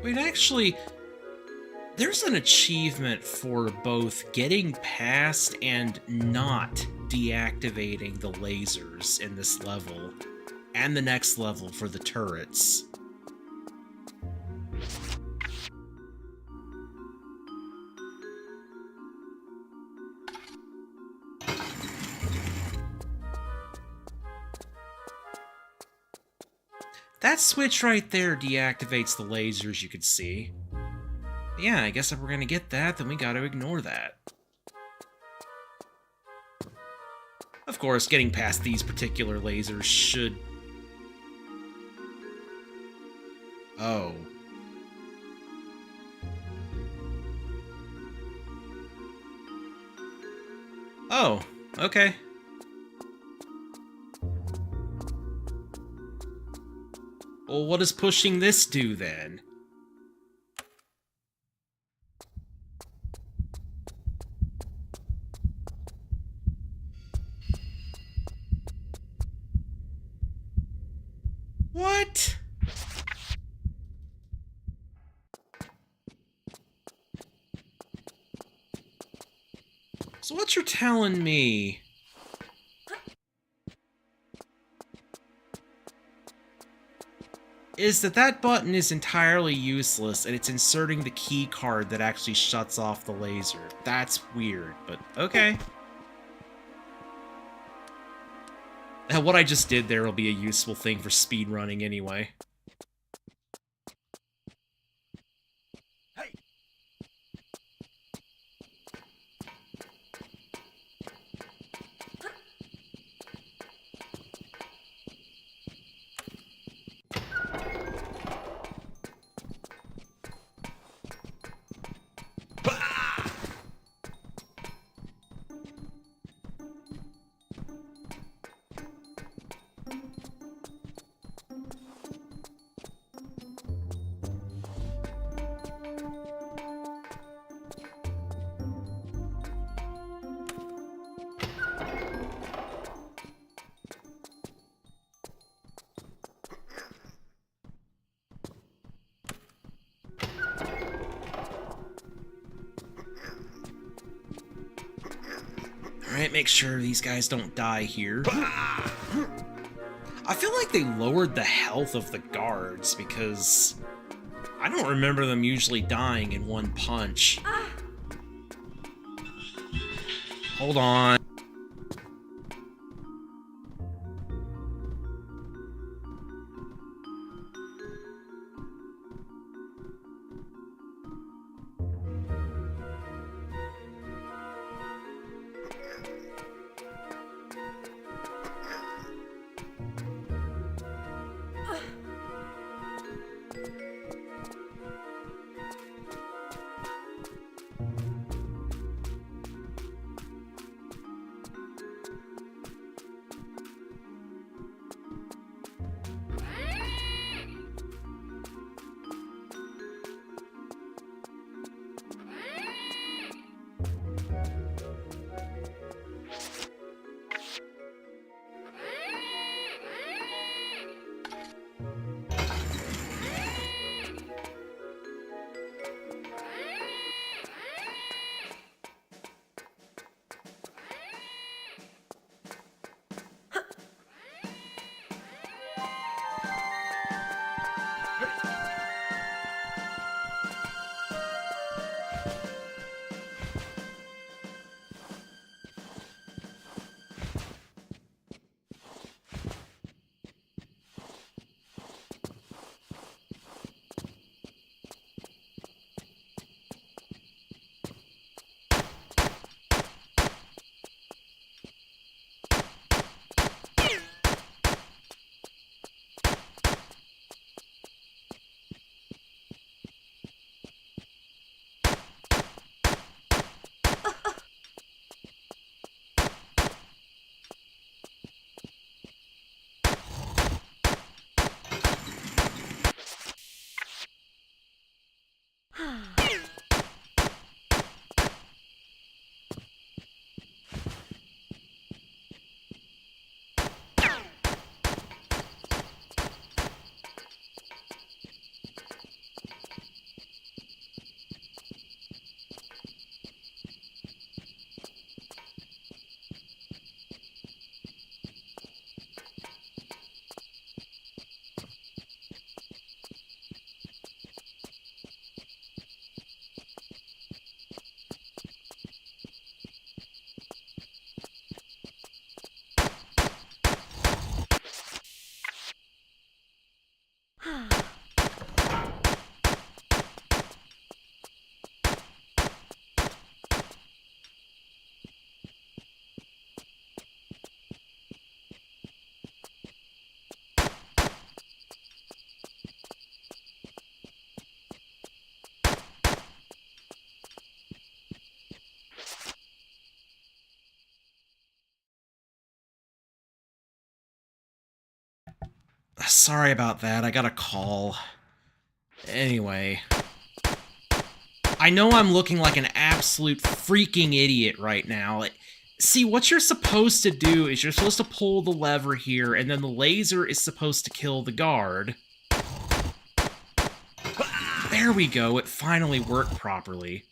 [SPEAKER 1] Wait, actually, there's an achievement for both getting past and not deactivating the lasers in this level, and the next level for the turrets. That switch right there deactivates the lasers, you could see. Yeah, I guess if we're gonna get that, then we gotta ignore that. Of course, getting past these particular lasers should... Oh. Oh, okay. Well, what does pushing this do, then? What? So what you're telling me is that that button is entirely useless, and it's inserting the key card that actually shuts off the laser. That's weird, but okay. What I just did there will be a useful thing for speedrunning anyway. Alright, make sure these guys don't die here. I feel like they lowered the health of the guards because I don't remember them usually dying in one punch. Hold on. Sorry about that, I got a call. Anyway. I know I'm looking like an absolute freaking idiot right now. See, what you're supposed to do is you're supposed to pull the lever here, and then the laser is supposed to kill the guard. There we go, it finally worked properly.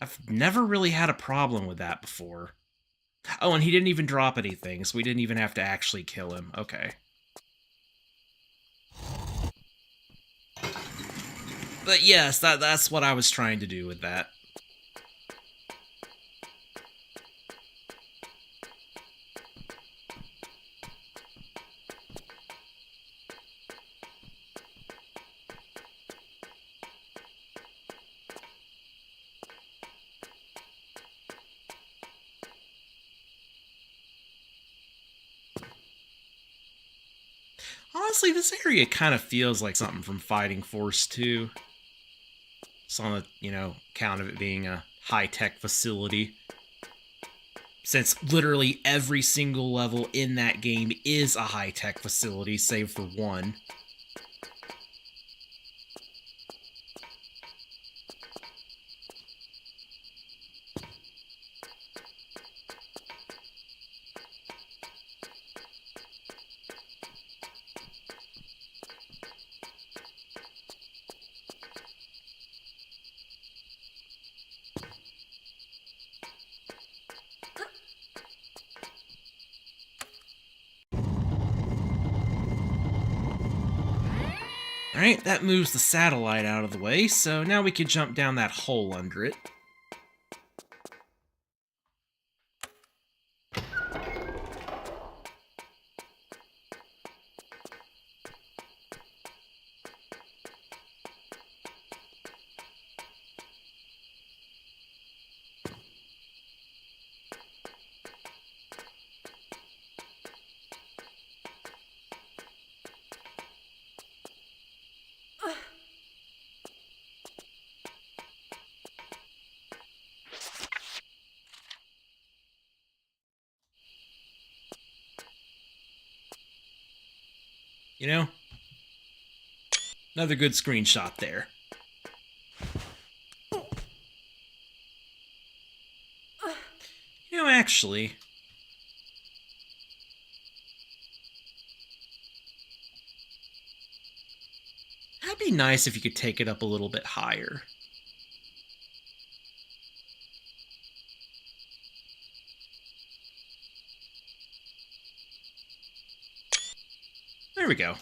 [SPEAKER 1] I've never really had a problem with that before. Oh, and he didn't even drop anything, so we didn't even have to actually kill him. Okay. But yes, that's what I was trying to do with that. Honestly, this area kind of feels like something from Fighting Force 2. Just on the, count of it being a high-tech facility. Since literally every single level in that game is a high-tech facility, save for one. Alright, that moves the satellite out of the way, so now we can jump down that hole under it. You know? Another good screenshot there. You know, actually... that'd be nice if you could take it up a little bit higher. There we go.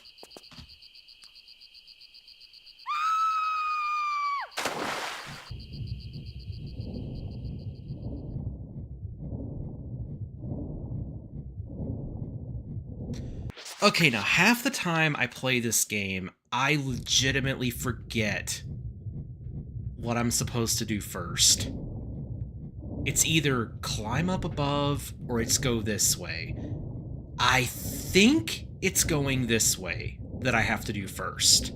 [SPEAKER 1] Okay, now half the time I play this game, I legitimately forget what I'm supposed to do first. It's either climb up above or it's go this way. I think it's going this way that I have to do first.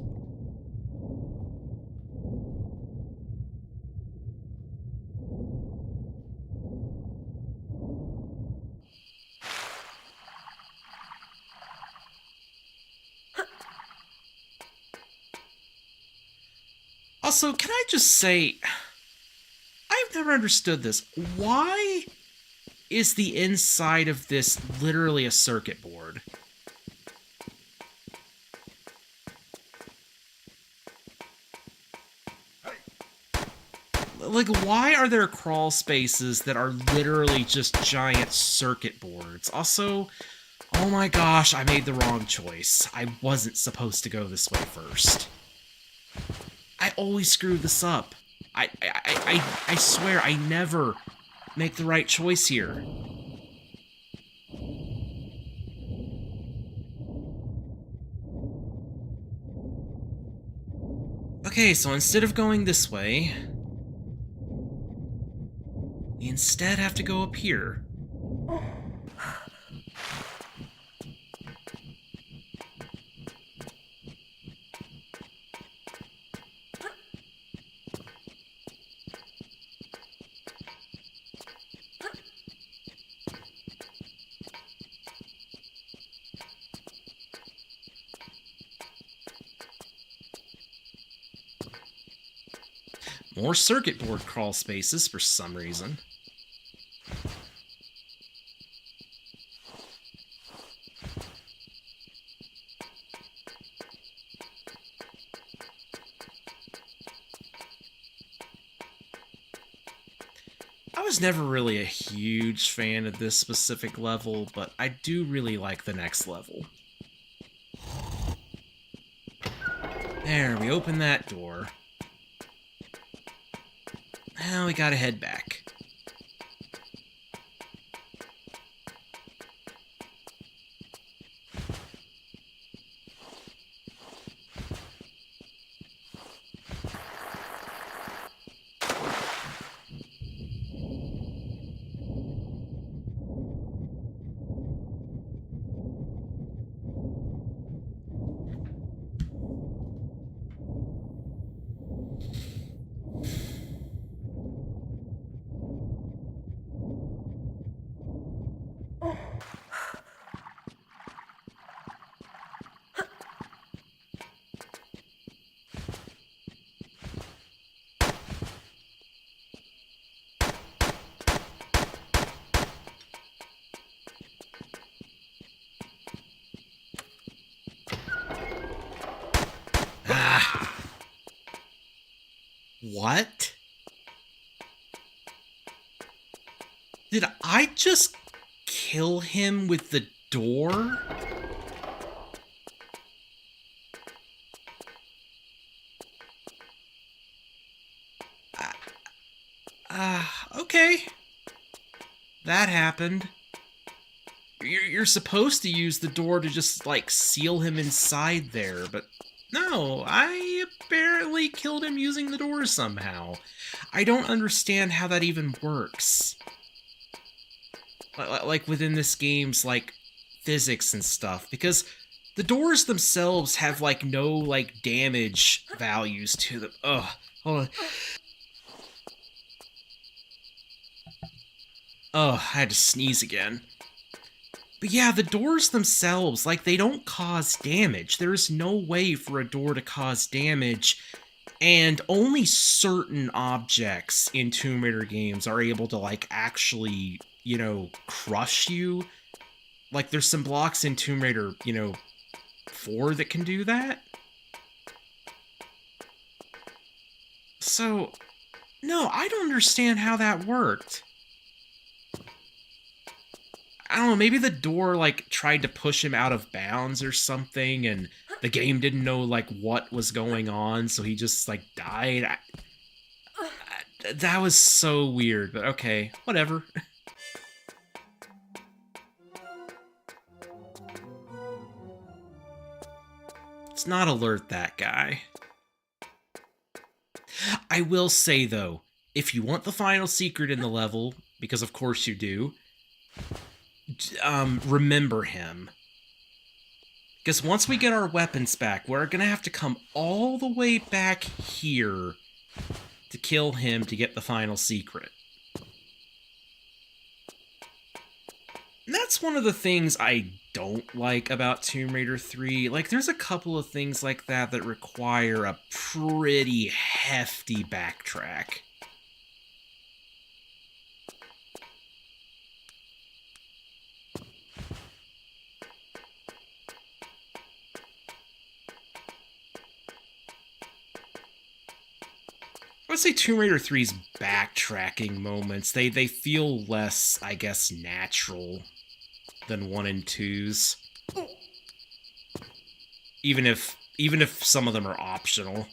[SPEAKER 1] Also, can I just say, I've never understood this. Why is the inside of this literally a circuit board? Like, why are there crawl spaces that are literally just giant circuit boards? Also, oh my gosh, I made the wrong choice. I wasn't supposed to go this way first. I always screw this up. I swear I never make the right choice here. Okay, so instead of going this way, we instead have to go up here. More circuit board crawl spaces for some reason. I was never really a huge fan of this specific level, but I do really like the next level. There, we open that door. Now we gotta head back. What? Did I just kill him with the door? Okay. That happened. You're supposed to use the door to just, like, seal him inside there, but no, I apparently killed him using the door somehow. I don't understand how that even works. Like, within this game's, like, physics and stuff, because the doors themselves have, like, no, like, damage values to them. Ugh, hold on. Ugh, I had to sneeze again. But yeah, the doors themselves, like, they don't cause damage. There is no way for a door to cause damage, and only certain objects in Tomb Raider games are able to, like, actually, you know, crush you. Like, there's some blocks in Tomb Raider, you know, 4 that can do that. So, no, I don't understand how that worked. I don't know, maybe the door, like, tried to push him out of bounds or something, and the game didn't know, like, what was going on, so he just, like, died. That was so weird, but okay, whatever. Let's not alert that guy. I will say, though, if you want the final secret in the level, because of course you do, remember him. Because once we get our weapons back, we're gonna have to come all the way back here to kill him to get the final secret. And that's one of the things I don't like about Tomb Raider 3. Like, there's a couple of things like that that require a pretty hefty backtrack. I would say Tomb Raider 3's backtracking moments, they feel less, I guess, natural than 1 and 2's. Even if some of them are optional.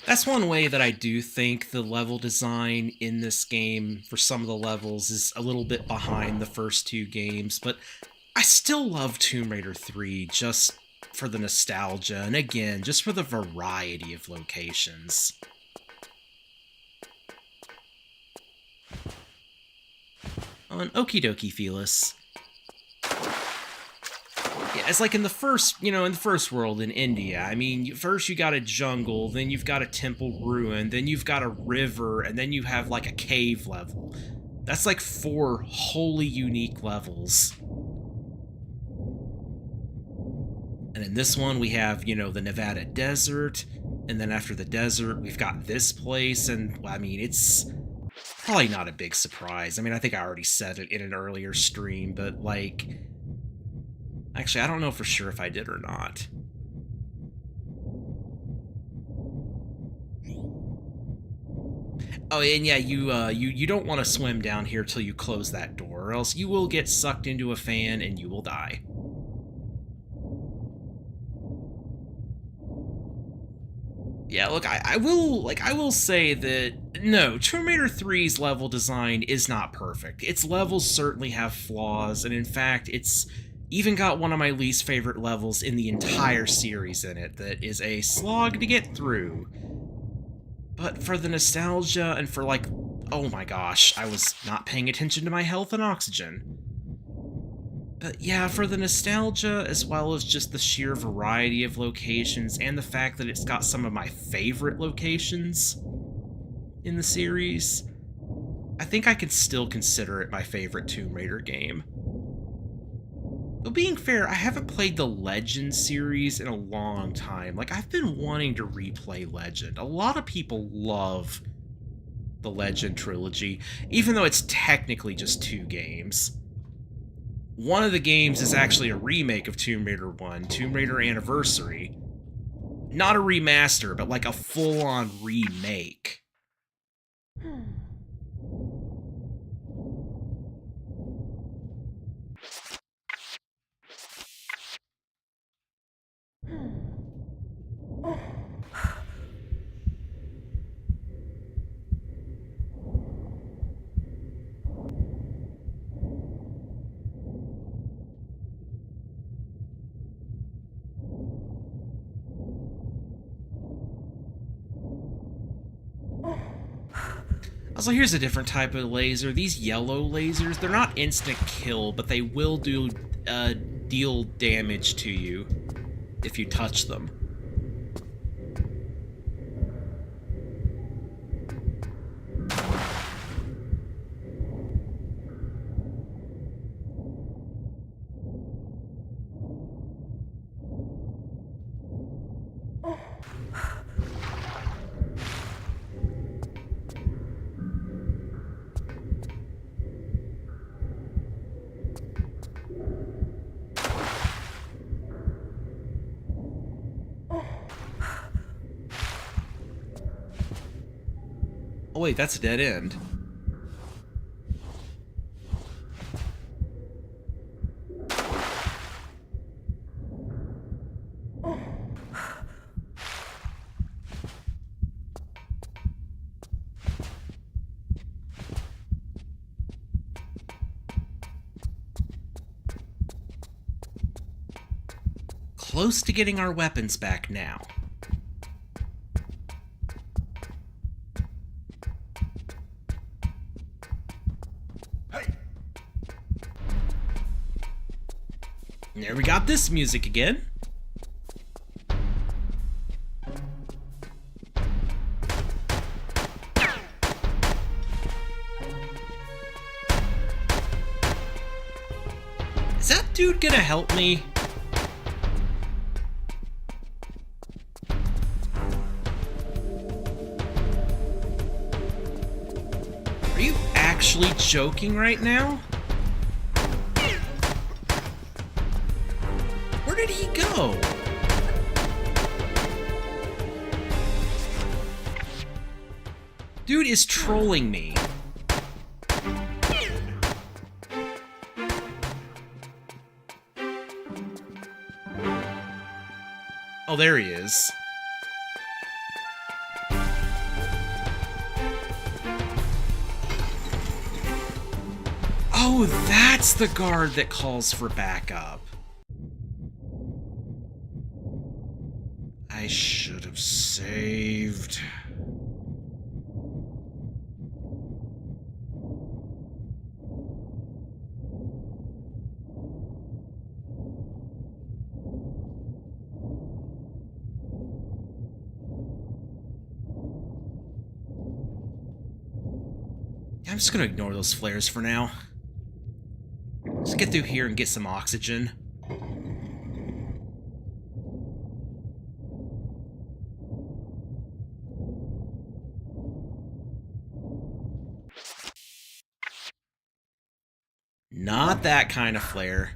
[SPEAKER 1] That's one way that I do think the level design in this game for some of the levels is a little bit behind the first 2 games, but I still love Tomb Raider 3 just for the nostalgia, and again, just for the variety of locations. Oh, and okie dokie, Felis. Yeah, it's like in the first, in the first world in India. I mean, first you got a jungle, then you've got a temple ruin, then you've got a river, and then you have like a cave level. That's like 4 wholly unique levels. And in this one, we have, the Nevada desert, and then after the desert, we've got this place, and, I mean, it's probably not a big surprise. I mean, I think I already said it in an earlier stream, but, like... Actually, I don't know for sure if I did or not. Oh, and yeah, you don't want to swim down here till you close that door, or else you will get sucked into a fan and you will die. Yeah, look, I will say that, no, Tomb Raider 3's level design is not perfect. Its levels certainly have flaws, and in fact, it's even got one of my least favorite levels in the entire series in it that is a slog to get through. But for the nostalgia and for, like, oh my gosh, I was not paying attention to my health and oxygen. But yeah, for the nostalgia, as well as just the sheer variety of locations, and the fact that it's got some of my favorite locations in the series, I think I can still consider it my favorite Tomb Raider game. But being fair, I haven't played the Legend series in a long time. Like, I've been wanting to replay Legend. A lot of people love the Legend trilogy, even though it's technically just 2 games. One of the games is actually a remake of Tomb Raider 1, Tomb Raider Anniversary. Not a remaster, but like a full-on remake. Also, here's a different type of laser. These yellow lasers, they're not instant kill, but they will deal damage to you if you touch them. Oh wait, that's a dead end. Close to getting our weapons back now. And there we got this music again. Is that dude gonna help me? Are you actually joking right now? Where did he go? Dude is trolling me. Oh, there he is. Oh, that's the guard that calls for backup. I should have saved. I'm just gonna ignore those flares for now. Just get through here and get some oxygen. Not that kind of flare.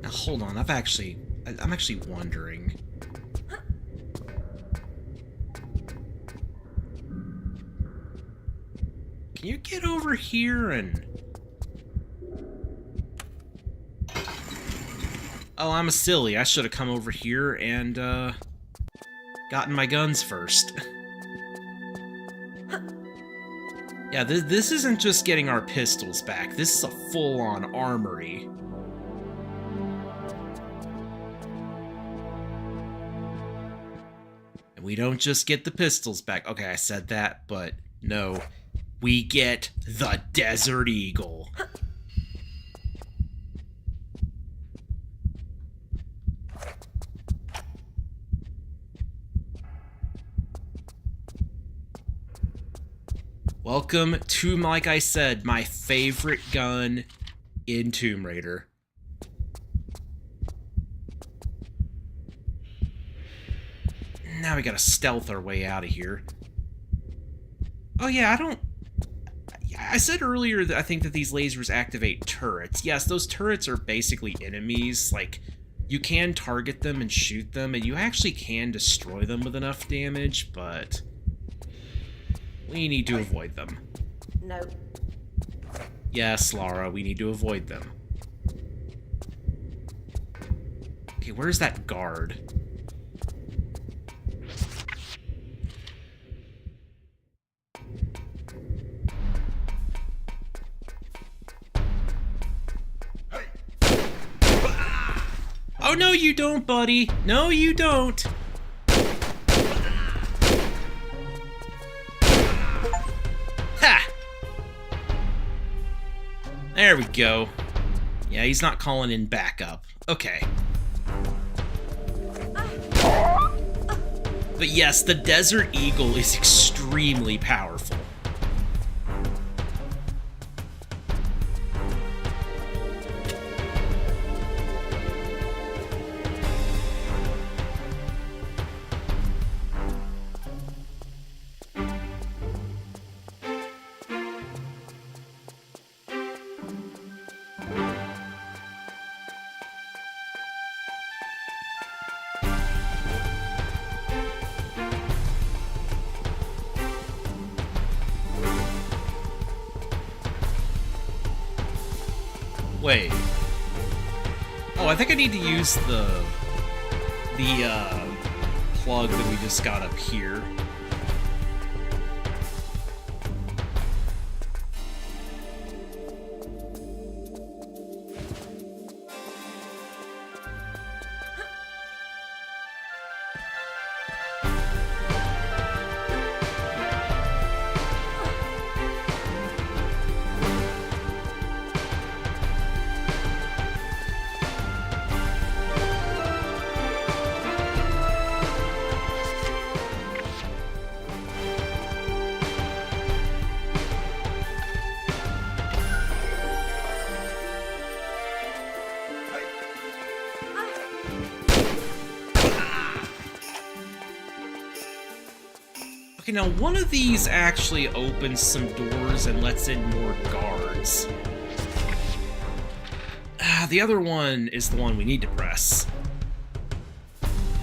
[SPEAKER 1] Now hold on, I'm actually wondering. Can you get over here and... Oh, I'm a silly. I should have come over here and, gotten my guns first. Yeah, this isn't just getting our pistols back. This is a full-on armory. And we don't just get the pistols back. Okay, I said that, but no. We get the Desert Eagle. Welcome to, like I said, my favorite gun in Tomb Raider. Now we gotta stealth our way out of here. Oh yeah, I said earlier that I think that these lasers activate turrets. Yes, those turrets are basically enemies. Like, you can target them and shoot them, and you actually can destroy them with enough damage, but we need to avoid them.
[SPEAKER 3] No.
[SPEAKER 1] Yes, Lara, we need to avoid them. Okay, where's that guard? Oh, no, you don't, buddy. No, you don't. Ha! There we go. Yeah, he's not calling in backup. Okay. But yes, the Desert Eagle is extremely powerful. Wait. Oh, I think I need to use the plug that we just got up here. Okay, now one of these actually opens some doors and lets in more guards. The other one is the one we need to press.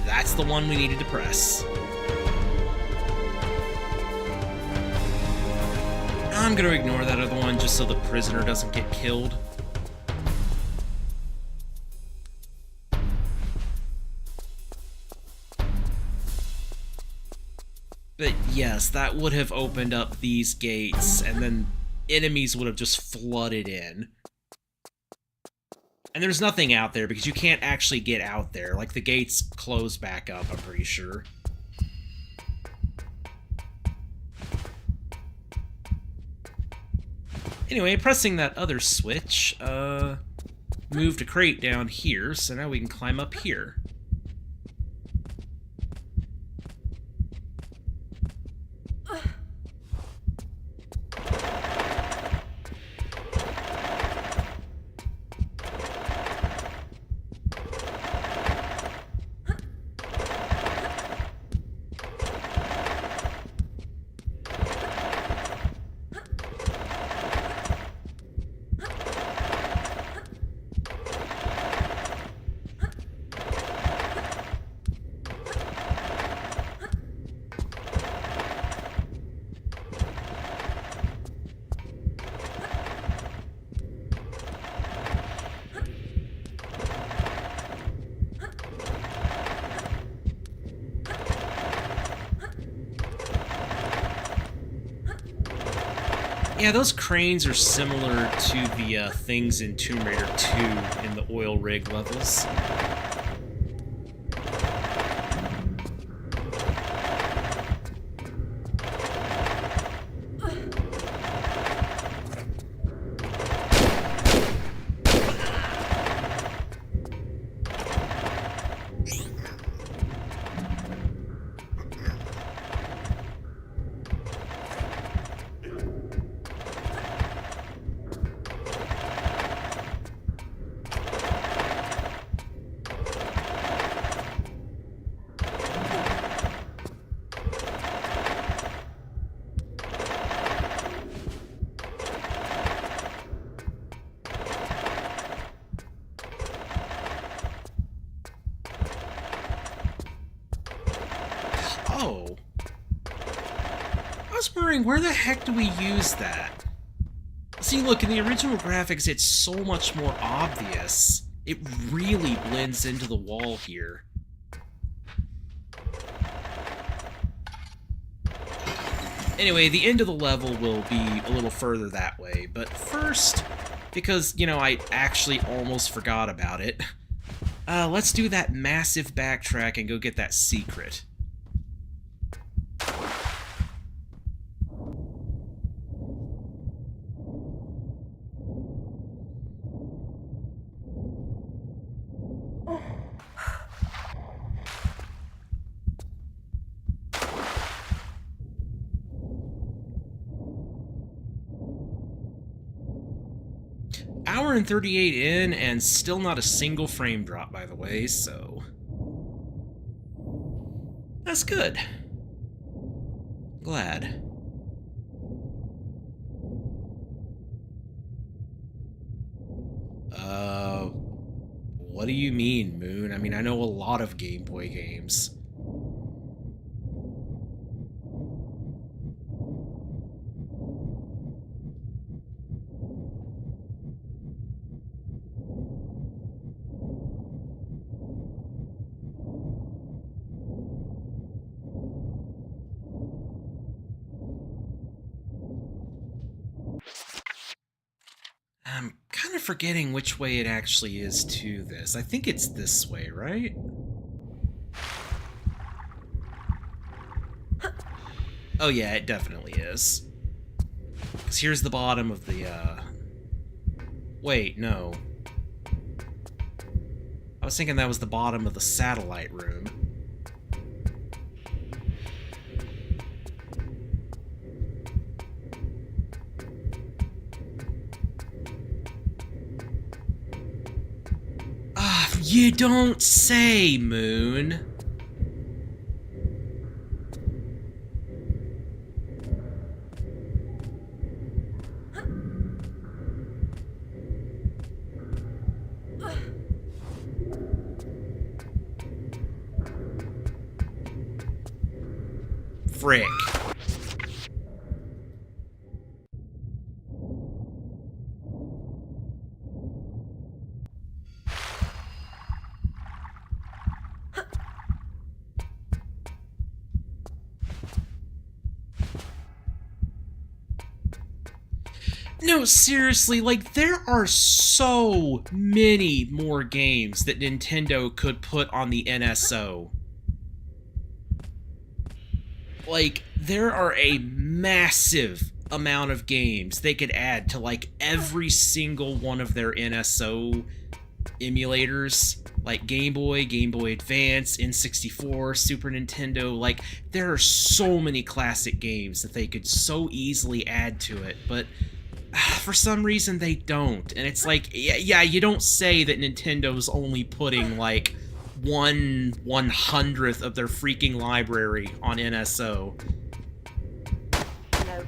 [SPEAKER 1] That's the one we needed to press. I'm gonna ignore that other one just so the prisoner doesn't get killed. But yes, that would have opened up these gates, and then enemies would have just flooded in. And there's nothing out there, because you can't actually get out there. Like, the gates close back up, I'm pretty sure. Anyway, pressing that other switch, moved a crate down here, so now we can climb up here. Yeah, those cranes are similar to the things in Tomb Raider 2 in the oil rig levels. was wondering, where the heck do we use that? See, look, in the original graphics, it's so much more obvious. It really blends into the wall here. Anyway, the end of the level will be a little further that way, but first, because, you know, I actually almost forgot about it, let's do that massive backtrack and go get that secret. Hour and 38 in, and still not a single frame drop, by the way, so... that's good. Glad. What do you mean, Moon? I mean, I know a lot of Game Boy games. I'm kind of forgetting which way it actually is to this. I think it's this way, right? Oh yeah, it definitely is. Because here's the bottom of the, wait, no. I was thinking that was the bottom of the satellite room. You don't say, Moon. Frick. No, seriously, like, there are so many more games that Nintendo could put on the NSO. Like, there are a massive amount of games they could add to, like, every single one of their NSO emulators. Like Game Boy, Game Boy Advance, N64, Super Nintendo. Like, there are so many classic games that they could so easily add to it, but for some reason they don't. And it's like, yeah, you don't say that Nintendo's only putting, like, 1/100th of their freaking library on NSO.
[SPEAKER 3] No.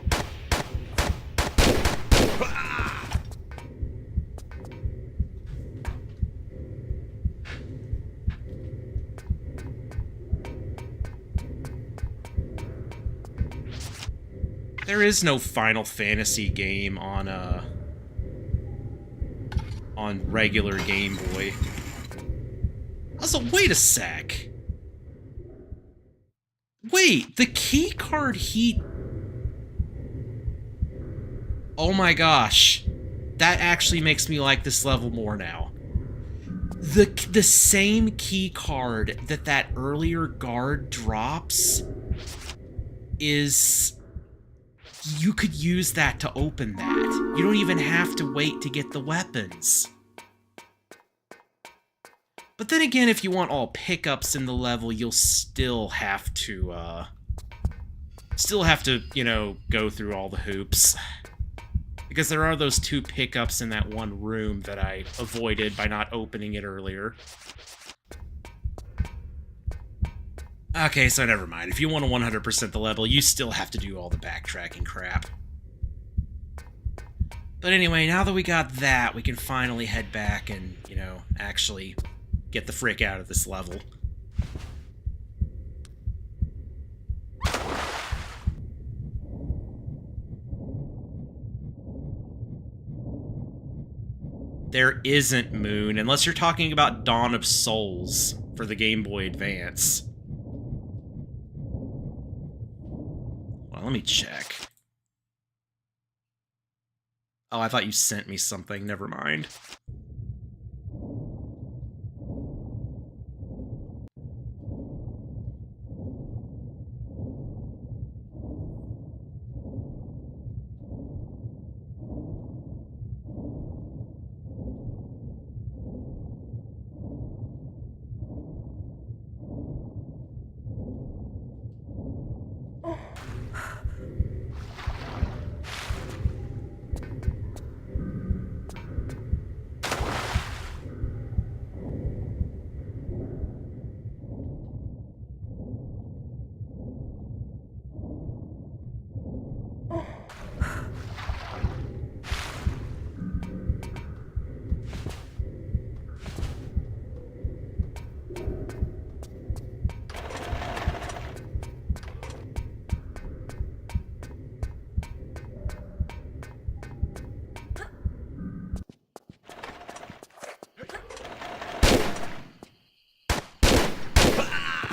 [SPEAKER 1] There is no Final Fantasy game on regular Game Boy. Also, wait a sec. Wait, the keycard heat... Oh my gosh. That actually makes me like this level more now. The same keycard that earlier guard drops is... You could use that to open that. You don't even have to wait to get the weapons. But then again, if you want all pickups in the level, you'll still have to, you know, go through all the hoops. Because there are those 2 pickups in that one room that I avoided by not opening it earlier. Okay, so never mind. If you want to 100% the level, you still have to do all the backtracking crap. But anyway, now that we got that, we can finally head back and, you know, actually get the frick out of this level. There isn't Moon, unless you're talking about Dawn of Souls for the Game Boy Advance. Well, let me check. Oh, I thought you sent me something. Never mind.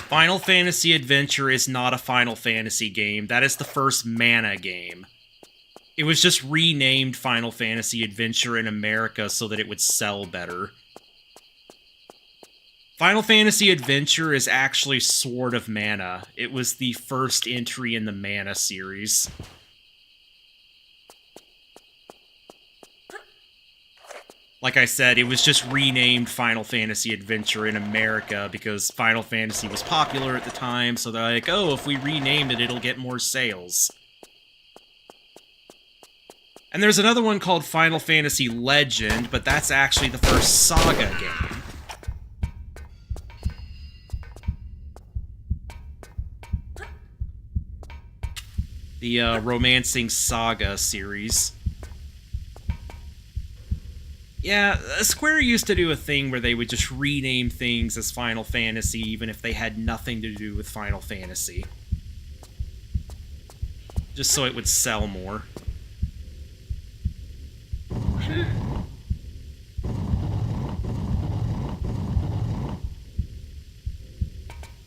[SPEAKER 1] Final Fantasy Adventure is not a Final Fantasy game. That is the first Mana game. It was just renamed Final Fantasy Adventure in America so that it would sell better. Final Fantasy Adventure is actually Sword of Mana. It was the first entry in the Mana series. Like I said, it was just renamed Final Fantasy Adventure in America because Final Fantasy was popular at the time, so they're like, oh, if we rename it, it'll get more sales. And there's another one called Final Fantasy Legend, but that's actually the first Saga game. The Romancing Saga series. Yeah, Square used to do a thing where they would just rename things as Final Fantasy even if they had nothing to do with Final Fantasy. Just so it would sell more.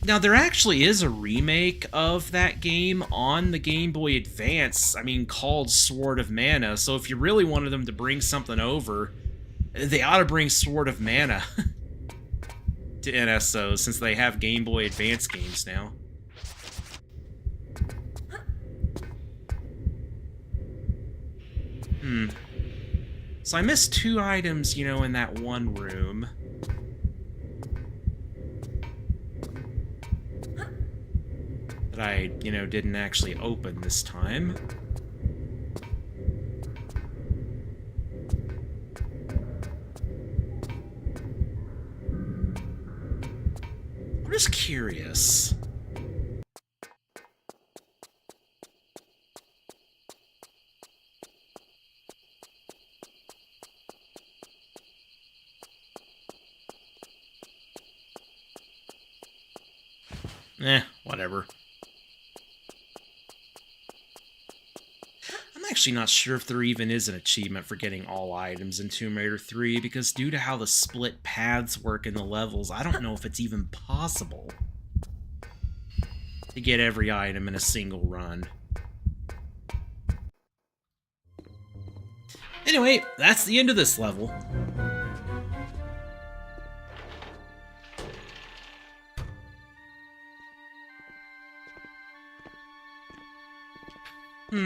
[SPEAKER 1] Now, there actually is a remake of that game on the Game Boy Advance, called Sword of Mana, so if you really wanted them to bring something over, they ought to bring Sword of Mana to NSO, since they have Game Boy Advance games now. So I missed 2 items, in that one room. That I, didn't actually open this time. I'm just curious. Whatever. I'm actually not sure if there even is an achievement for getting all items in Tomb Raider 3, because due to how the split paths work in the levels, I don't know if it's even possible to get every item in a single run. Anyway, that's the end of this level.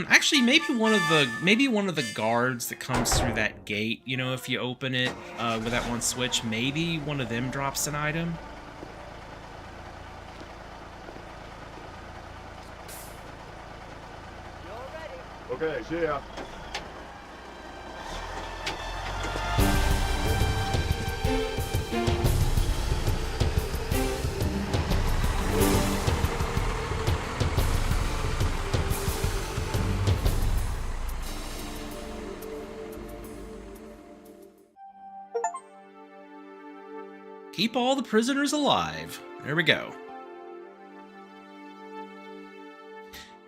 [SPEAKER 1] Actually, maybe one of the guards that comes through that gate, if you open it with that one switch, maybe one of them drops an item.
[SPEAKER 4] Okay, see ya.
[SPEAKER 1] Keep all the prisoners alive. There we go.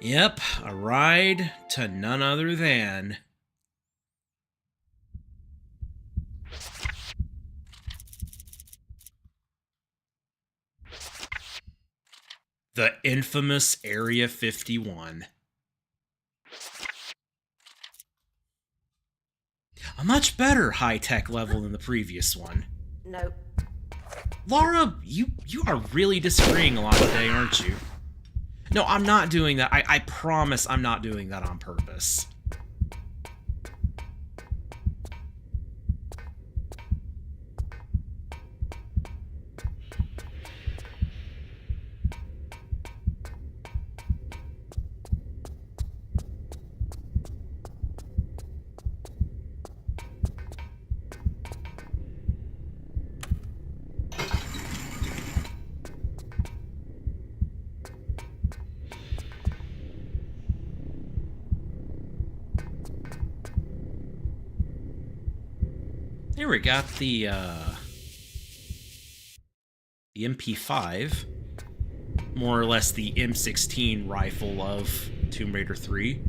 [SPEAKER 1] Yep, a ride to none other than The infamous Area 51. A much better high-tech level than the previous one.
[SPEAKER 3] No.
[SPEAKER 1] Laura, you are really disagreeing a lot today, aren't you? No, I'm not doing that. I promise I'm not doing that on purpose. Here we got the MP5, more or less the M16 rifle of Tomb Raider 3.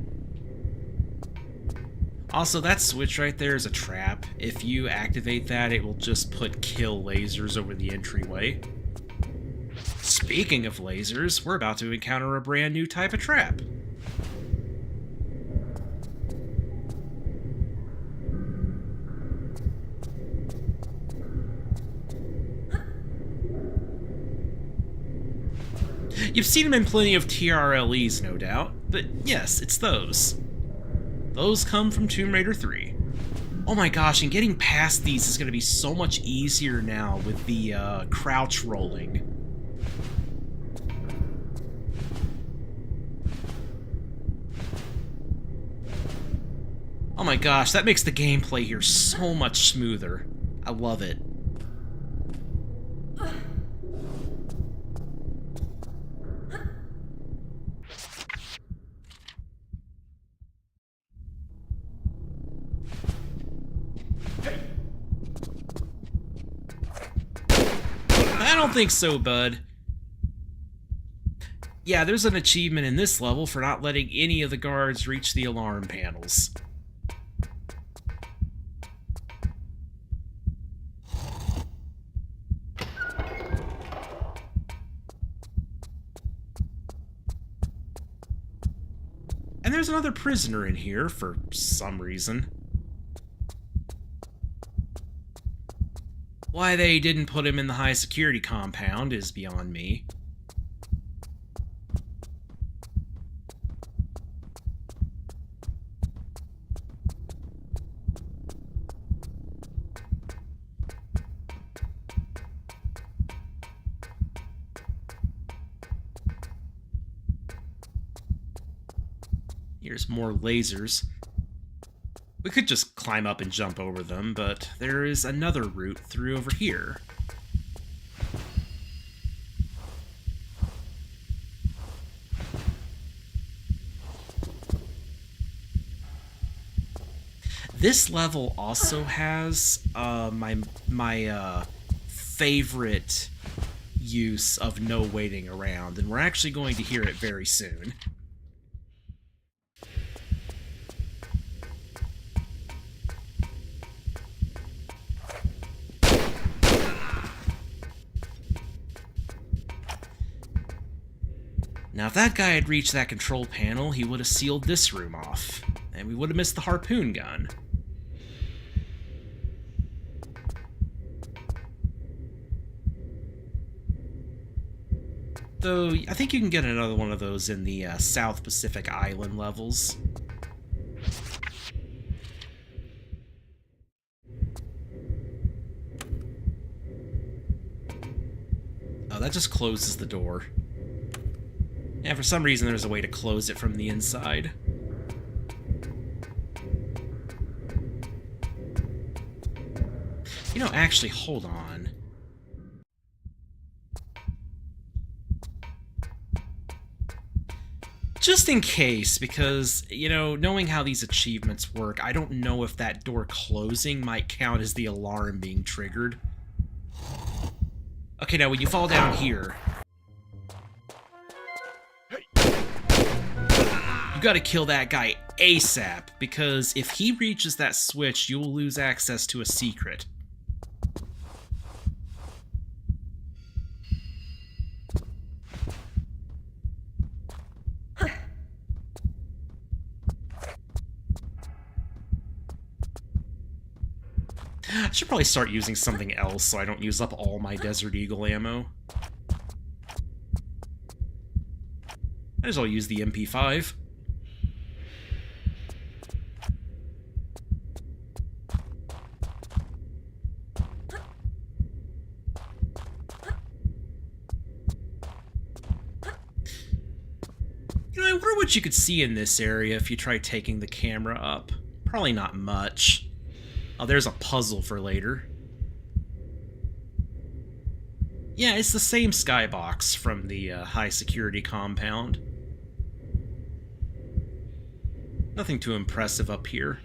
[SPEAKER 1] Also, that switch right there is a trap. If you activate that, it will just put kill lasers over the entryway. Speaking of lasers, we're about to encounter a brand new type of trap. You've seen them in plenty of TRLEs, no doubt, but yes, it's those. Those come from Tomb Raider 3. Oh my gosh, and getting past these is going to be so much easier now with the crouch rolling. Oh my gosh, that makes the gameplay here so much smoother. I love it. I don't think so, bud. Yeah, there's an achievement in this level for not letting any of the guards reach the alarm panels. And there's another prisoner in here for some reason. Why they didn't put him in the high security compound is beyond me. Here's more lasers. We could just climb up and jump over them, but there is another route through over here. This level also has my favorite use of no waiting around, and we're actually going to hear it very soon. Now, if that guy had reached that control panel, he would have sealed this room off, and we would have missed the harpoon gun. Though, I think you can get another one of those in the South Pacific Island levels. Oh, that just closes the door. Yeah, for some reason there's a way to close it from the inside. You know, actually, hold on. Just in case, because, you know, knowing how these achievements work, I don't know if that door closing might count as the alarm being triggered. Okay, now when you fall down here, you gotta kill that guy ASAP, because if he reaches that switch, you will lose access to a secret. should probably start using something else so I don't use up all my Desert Eagle ammo. Might as well use the MP5. You know, I wonder what you could see in this area if you try taking the camera up. Probably not much. Oh, there's a puzzle for later. Yeah, it's the same skybox from the high security compound. Nothing too impressive up here.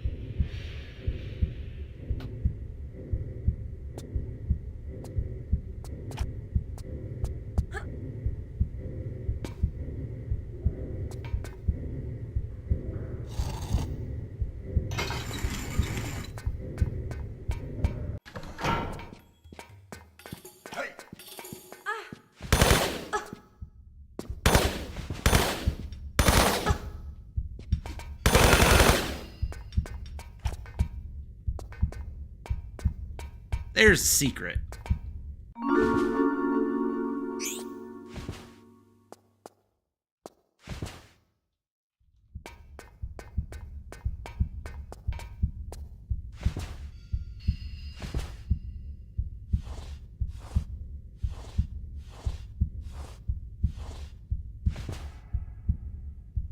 [SPEAKER 1] There's the secret.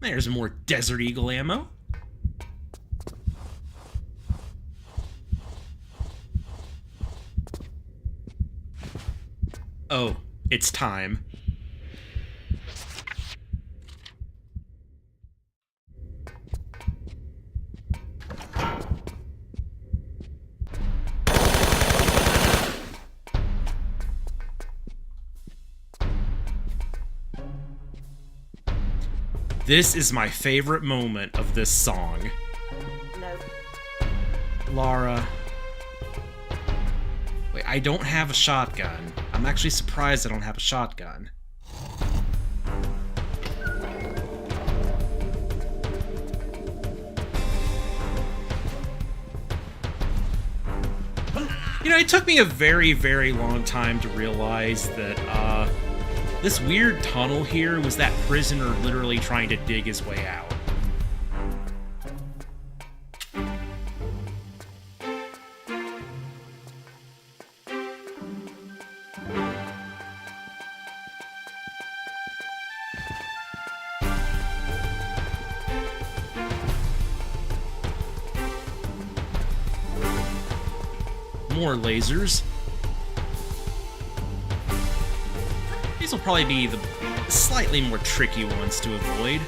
[SPEAKER 1] There's more Desert Eagle ammo. Oh, it's time. This is my favorite moment of this song.
[SPEAKER 3] No.
[SPEAKER 1] Lara. Wait, I don't have a shotgun. I'm actually surprised I don't have a shotgun. You know, it took me a very, very long time to realize that, this weird tunnel here was that prisoner literally trying to dig his way out. More lasers. These will probably be the slightly more tricky ones to avoid.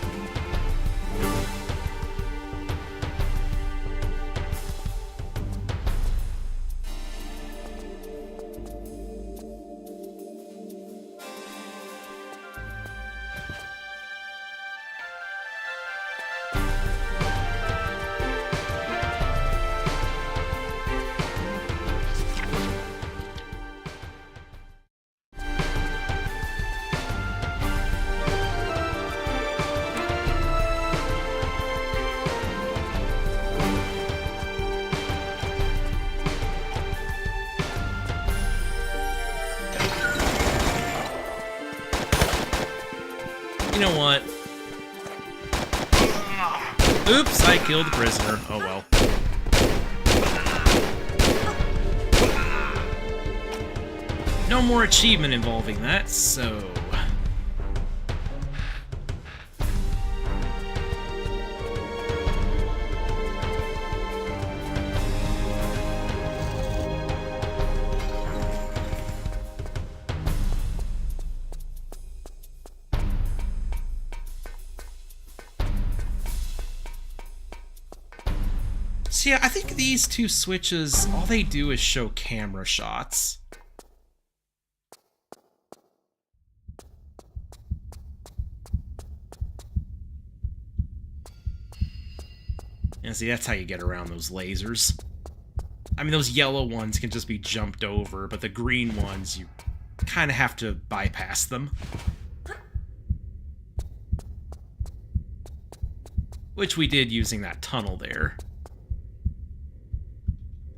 [SPEAKER 1] You know what? Oops, I killed the prisoner. Oh well. No more achievement involving that, so... So yeah, I think these two switches, all they do is show camera shots. And see, that's how you get around those lasers. I mean, those yellow ones can just be jumped over, but the green ones, you kind of have to bypass them. Which we did using that tunnel there.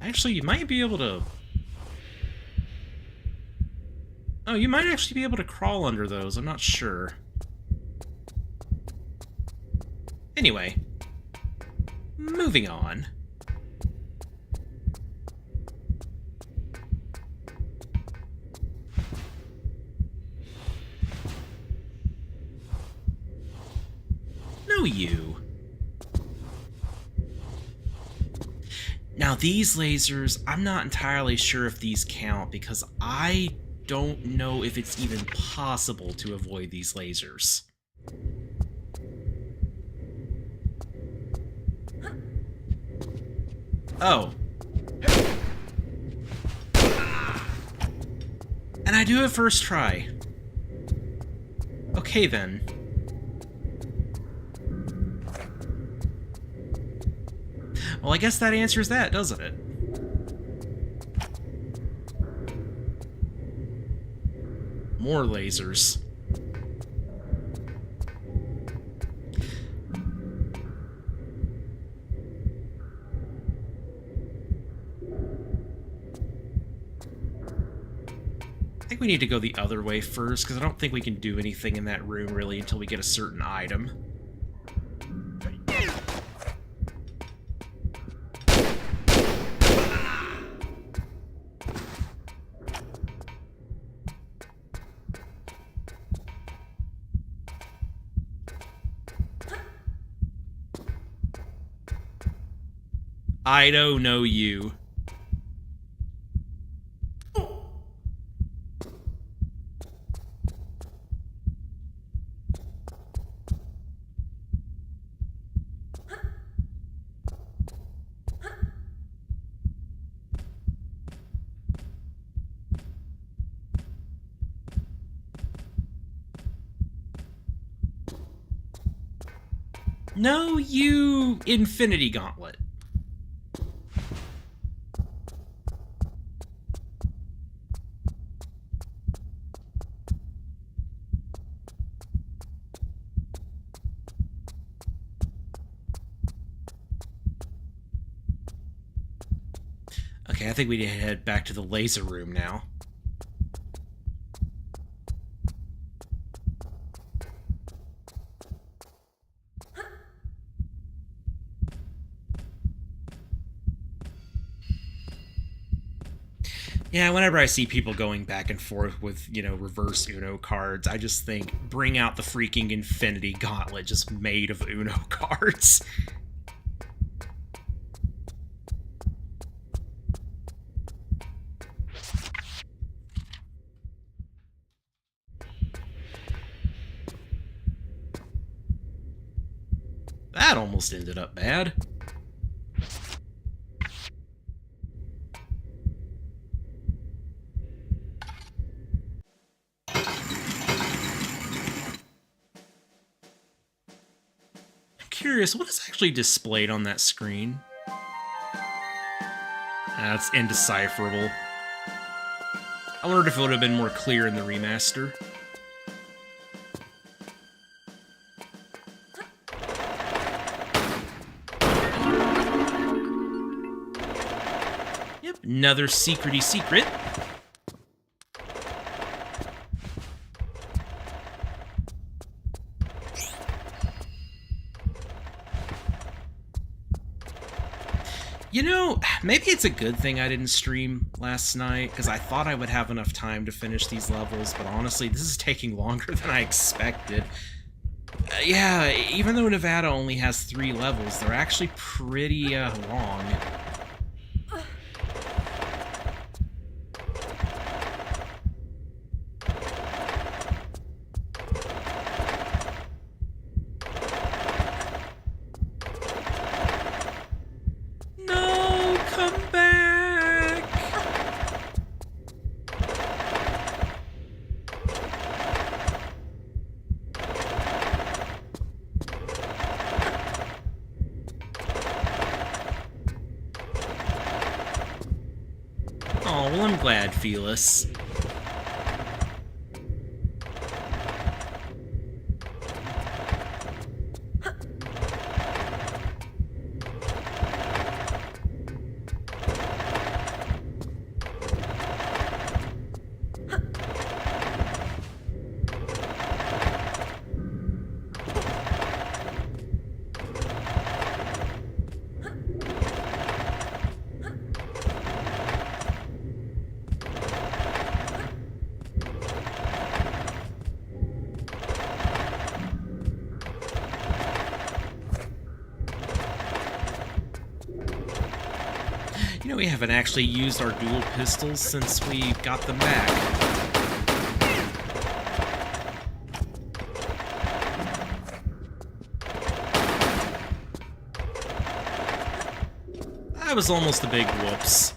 [SPEAKER 1] Actually, you might be able to... Oh, you might actually be able to crawl under those. I'm not sure. Anyway. Moving on. No, you. Now, these lasers, I'm not entirely sure if these count because I don't know if it's even possible to avoid these lasers. Oh. And I do it first try. Okay, then. Well, I guess that answers that, doesn't it? More lasers. I think we need to go the other way first, because I don't think we can do anything in that room, really, until we get a certain item. Iido, no you. No, you Infinity Gauntlet. Okay, I think we need to head back to the laser room now. Yeah, whenever I see people going back and forth with, you know, reverse Uno cards, I just think, bring out the freaking Infinity Gauntlet just made of Uno cards. That almost ended up bad. Curious, what is actually displayed on that screen? That's indecipherable. I wondered if it would have been more clear in the remaster. Yep, another secrety secret. You know, maybe it's a good thing I didn't stream last night, because I thought I would have enough time to finish these levels, but honestly, this is taking longer than I expected. Yeah, even though Nevada only has 3 levels, they're actually pretty long. Oh, well, I'm glad, Felis. know we haven't actually used our dual pistols since we got them back. That was almost a big whoops.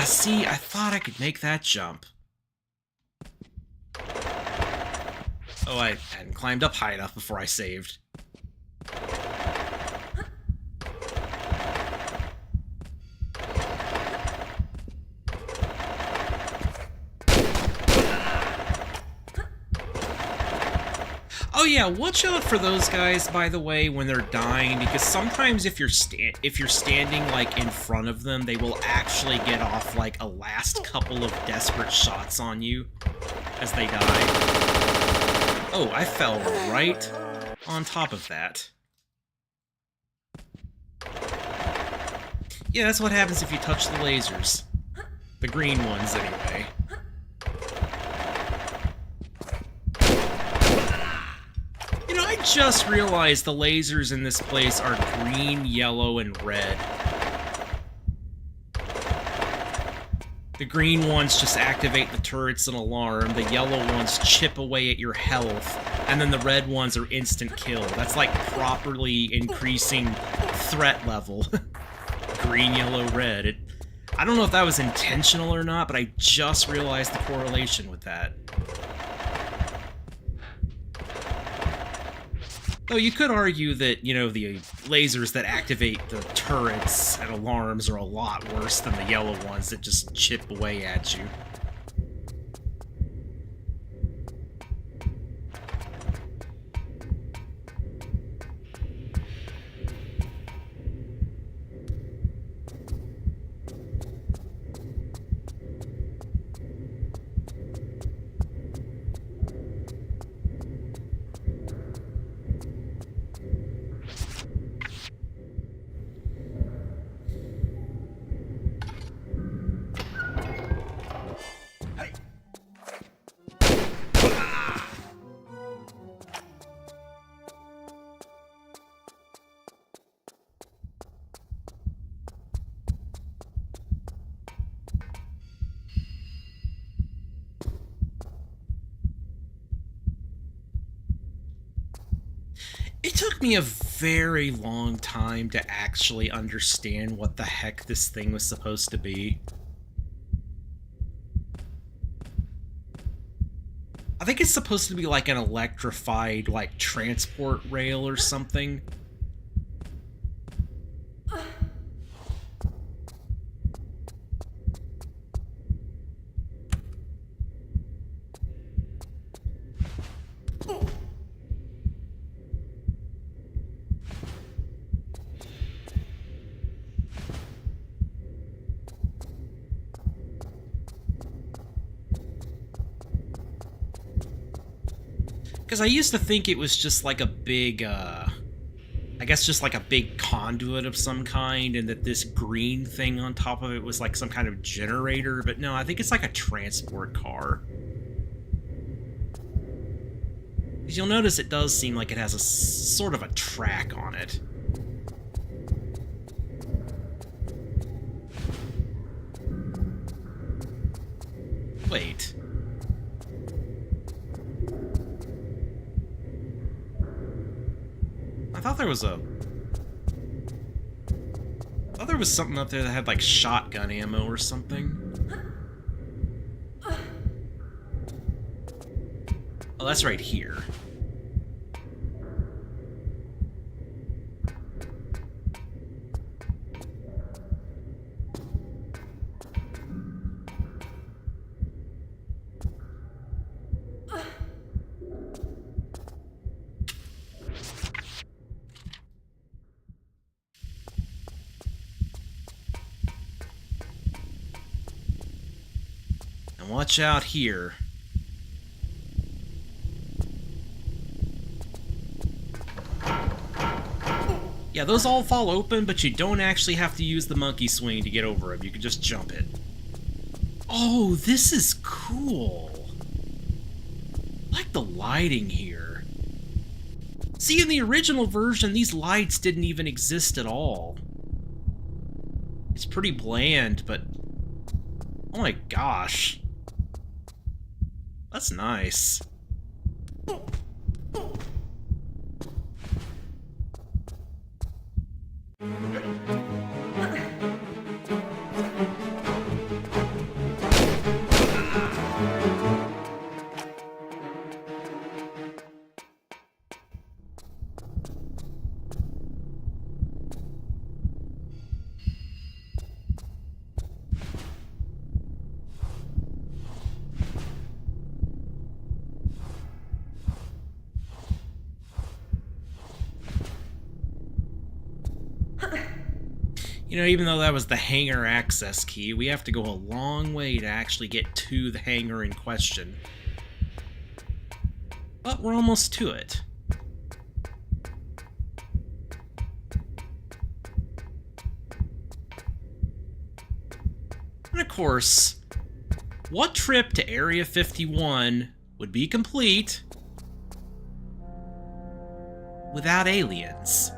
[SPEAKER 1] See, I thought I could make that jump. Oh, I hadn't climbed up high enough before I saved. Oh yeah, watch out for those guys, by the way, when they're dying, because sometimes if you're standing like in front of them, they will actually get off like a last couple of desperate shots on you as they die. Oh, I fell right on top of that. Yeah, that's what happens if you touch the lasers. The green ones, anyway. You know, I just realized the lasers in this place are green, yellow, and red. The green ones just activate the turrets and alarm, the yellow ones chip away at your health, and then the red ones are instant kill. That's like properly increasing threat level. Green, yellow, red. I don't know if that was intentional or not, but I just realized the correlation with that. Though you could argue that, you know, the lasers that activate the turrets and alarms are a lot worse than the yellow ones that just chip away at you. It took me a very long time to actually understand what the heck this thing was supposed to be. I think it's supposed to be like an electrified, like, transport rail or something. Because I used to think it was just like a big, I guess just like a big conduit of some kind, and that this green thing on top of it was like some kind of generator, but no, I think it's like a transport car. Because you'll notice it does seem like it has a sort of a track on it. Wait. I thought there was something up there that had like shotgun ammo or something. Oh, that's right here. And watch out here. Yeah, those all fall open, but you don't actually have to use the monkey swing to get over them. You can just jump it. Oh, this is cool. I like the lighting here. See, in the original version, these lights didn't even exist at all. It's pretty bland, but... oh my gosh. That's nice. You know, even though that was the hangar access key, we have to go a long way to actually get to the hangar in question. But we're almost to it. And of course, what trip to Area 51 would be complete without aliens?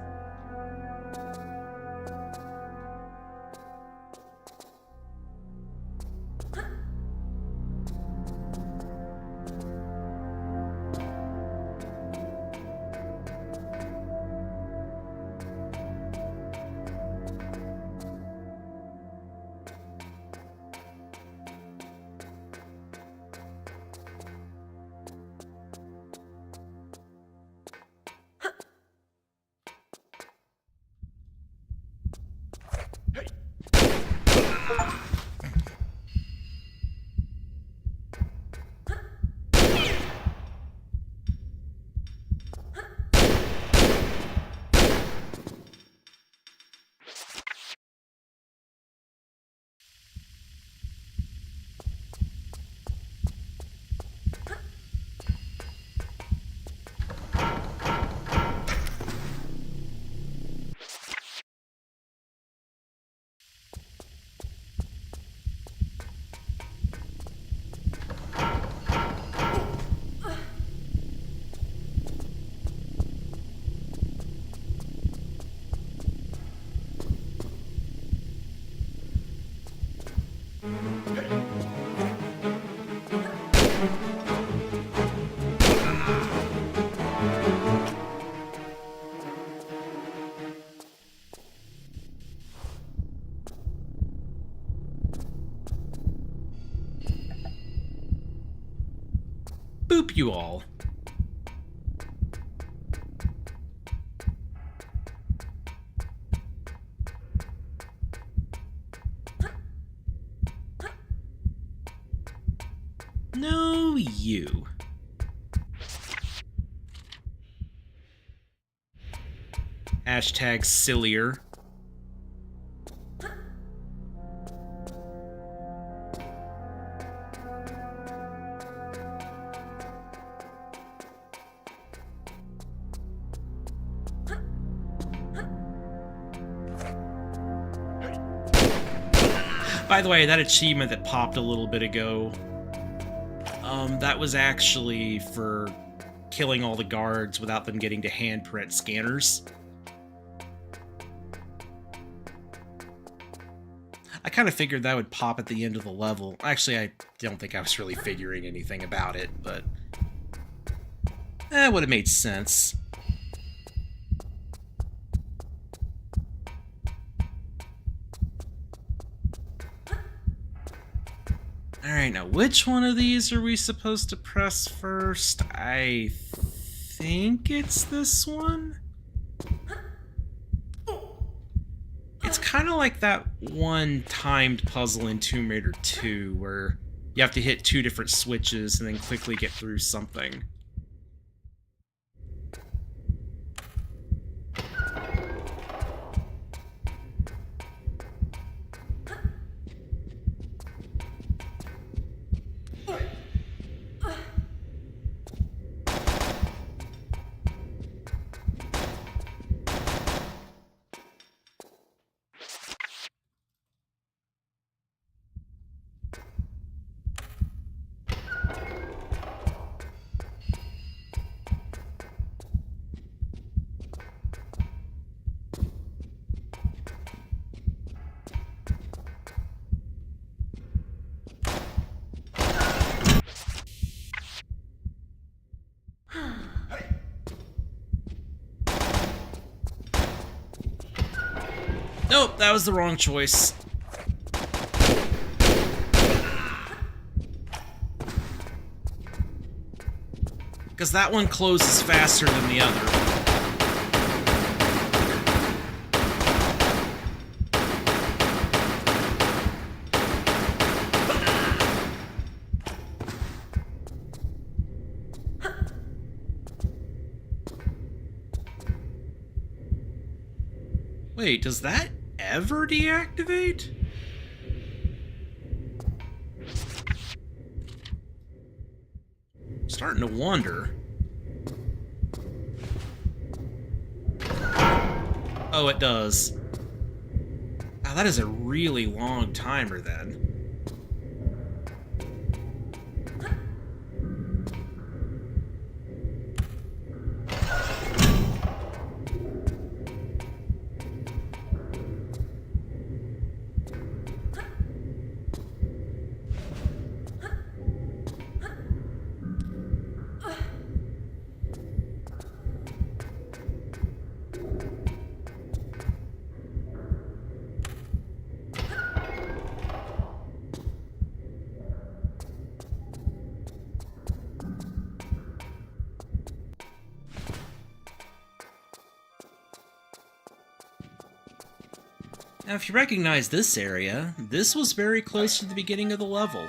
[SPEAKER 1] Boop you all. No, you. Hashtag sillier. By the way, that achievement that popped a little bit ago, that was actually for killing all the guards without them getting to handprint scanners. I kind of figured that would pop at the end of the level. Actually, I don't think I was really figuring anything about it, but... it would have made sense. Alright, now which one of these are we supposed to press first? I think it's this one? It's kind of like that one timed puzzle in Tomb Raider 2 where you have to hit 2 different switches and then quickly get through something. Nope, that was the wrong choice. Because that one closes faster than the other. Wait, does that ever deactivate? I'm starting to wonder. Oh, it does. Wow, that is a really long timer then. Now, if you recognize this area, this was very close to the beginning of the level.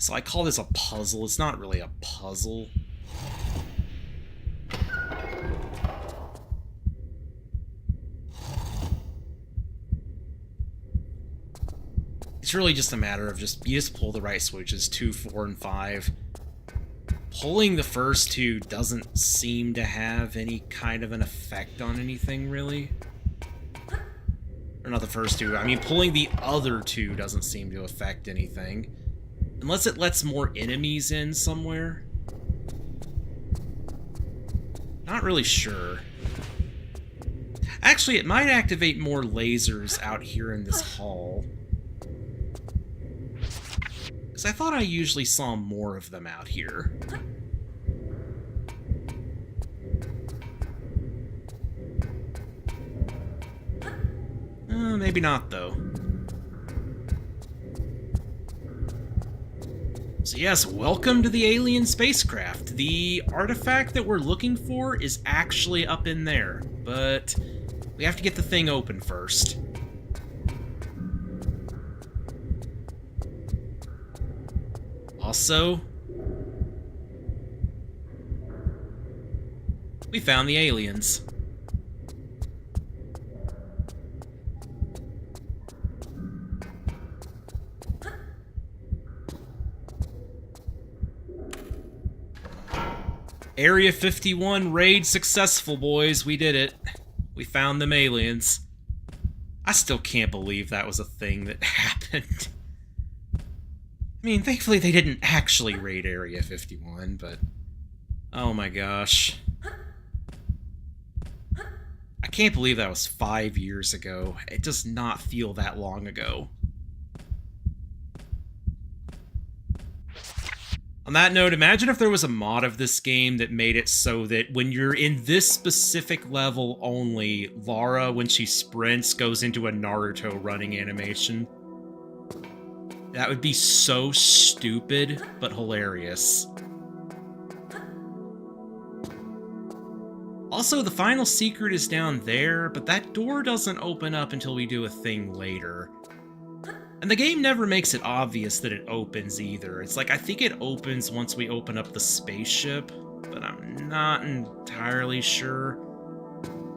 [SPEAKER 1] So I call this a puzzle. It's not really a puzzle. It's really just a matter of you just pull the right switches, 2, 4, and 5. Pulling the first two doesn't seem to have any kind of an effect on anything, really. Or not the first two. I mean, pulling the other two doesn't seem to affect anything. Unless it lets more enemies in somewhere. Not really sure. Actually, it might activate more lasers out here in this hall. Because I thought I usually saw more of them out here. Maybe not, though. So yes, welcome to the alien spacecraft. The artifact that we're looking for is actually up in there, but we have to get the thing open first. Also, we found the aliens. Area 51 raid successful, boys. We did it. We found them aliens. I still can't believe that was a thing that happened. I mean, thankfully they didn't actually raid Area 51, but... oh my gosh. I can't believe that was 5 years ago. It does not feel that long ago. On that note, imagine if there was a mod of this game that made it so that when you're in this specific level only, Lara, when she sprints, goes into a Naruto running animation. That would be so stupid, but hilarious. Also, the final secret is down there, but that door doesn't open up until we do a thing later. And the game never makes it obvious that it opens either. It's like, I think it opens once we open up the spaceship, but I'm not entirely sure.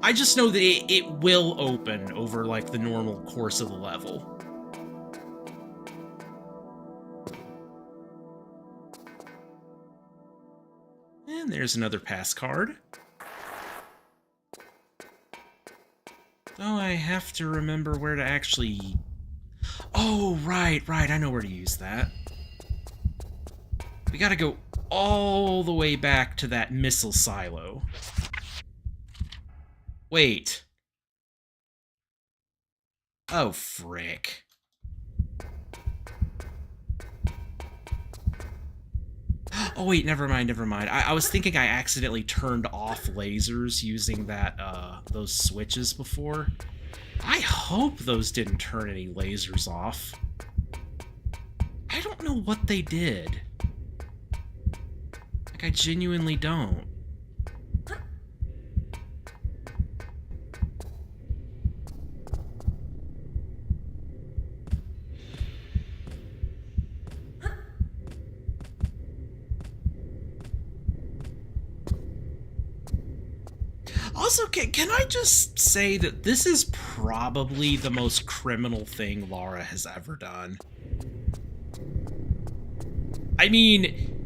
[SPEAKER 1] I just know that it will open over, like, the normal course of the level. And there's another pass card. Oh, I have to remember where to actually... oh, right, I know where to use that. We gotta go all the way back to that missile silo. Wait. Oh, frick. Oh, wait, never mind. I was thinking I accidentally turned off lasers using that, those switches before. I hope those didn't turn any lasers off. I don't know what they did. Like, I genuinely don't. Also, can I just say that this is probably the most criminal thing Lara has ever done? I mean,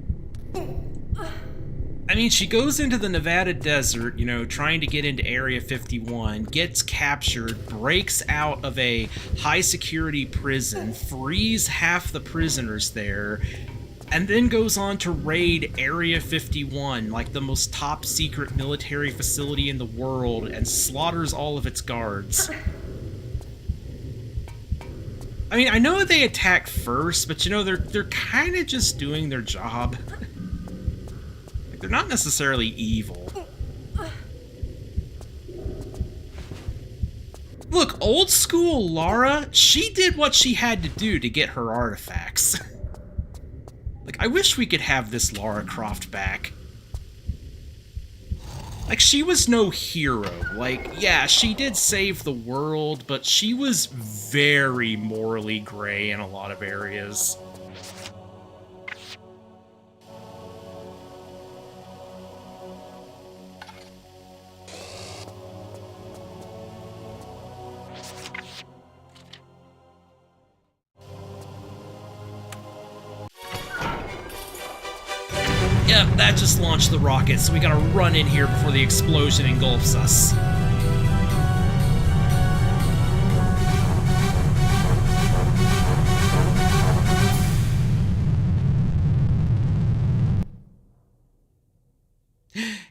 [SPEAKER 1] she goes into the Nevada desert, you know, trying to get into Area 51, gets captured, breaks out of a high-security prison, frees half the prisoners there, and then goes on to raid Area 51, like the most top-secret military facility in the world, and slaughters all of its guards. I mean, I know they attack first, but you know, they're kind of just doing their job. Like, they're not necessarily evil. Look, old school Lara, she did what she had to do to get her artifacts. Like, I wish we could have this Lara Croft back. Like, she was no hero. Like, yeah, she did save the world, but she was very morally gray in a lot of areas. Yep, that just launched the rocket, so we gotta run in here before the explosion engulfs us.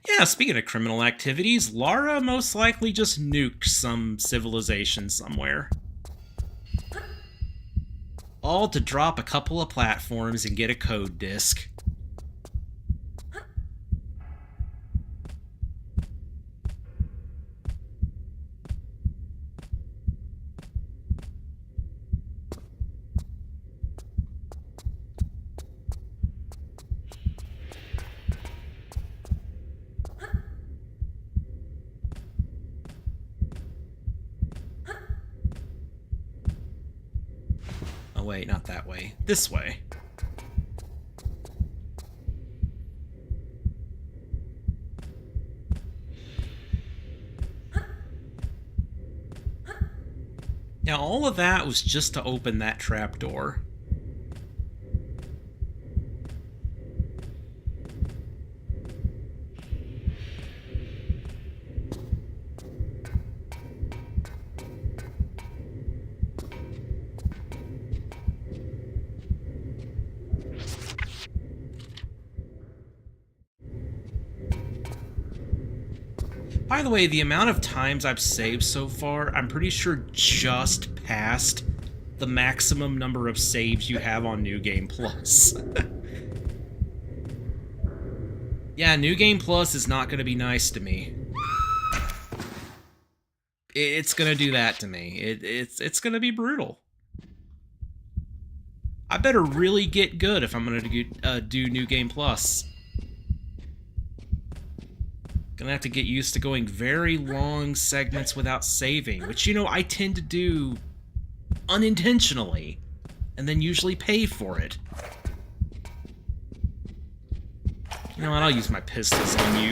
[SPEAKER 1] Yeah, speaking of criminal activities, Lara most likely just nuked some civilization somewhere. All to drop a couple of platforms and get a code disk. Wait, not that way. This way. Now, all of that was just to open that trapdoor. By the way, the amount of times I've saved so far, I'm pretty sure just past the maximum number of saves you have on New Game Plus. Yeah, New Game Plus is not going to be nice to me. It's going to do that to me. It's going to be brutal. I better really get good if I'm going to do New Game Plus. Gonna have to get used to going very long segments without saving, which, you know, I tend to do unintentionally, and then usually pay for it. You know what, I'll use my pistols on you.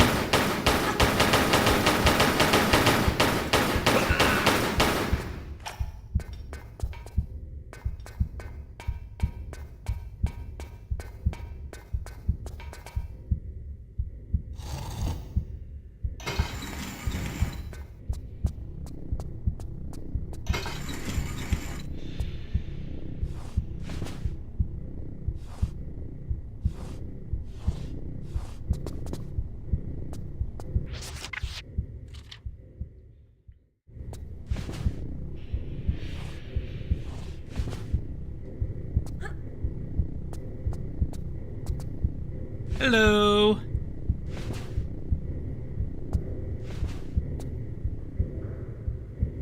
[SPEAKER 1] Hello.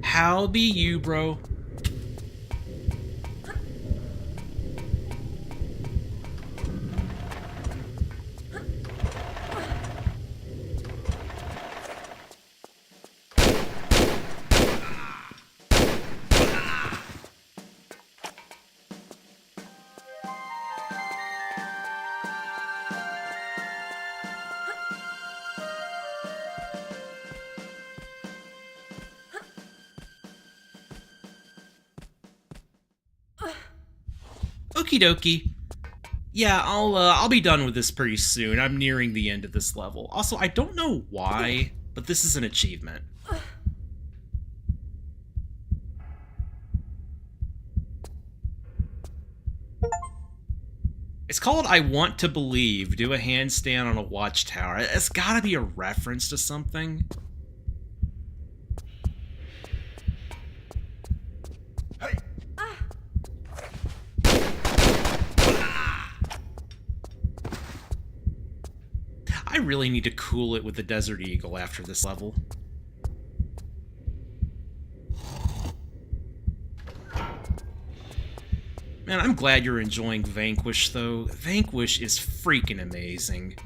[SPEAKER 1] How be you, bro? Okie dokie. Yeah, I'll be done with this pretty soon. I'm nearing the end of this level. Also, I don't know why, but this is an achievement. It's called I Want to Believe. Do a handstand on a watchtower. It's gotta be a reference to something.
[SPEAKER 2] Hey!
[SPEAKER 1] I really need to cool it with the Desert Eagle after this level. Man, I'm glad you're enjoying Vanquish, though. Vanquish is freaking amazing.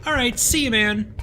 [SPEAKER 1] Alright, see you, man.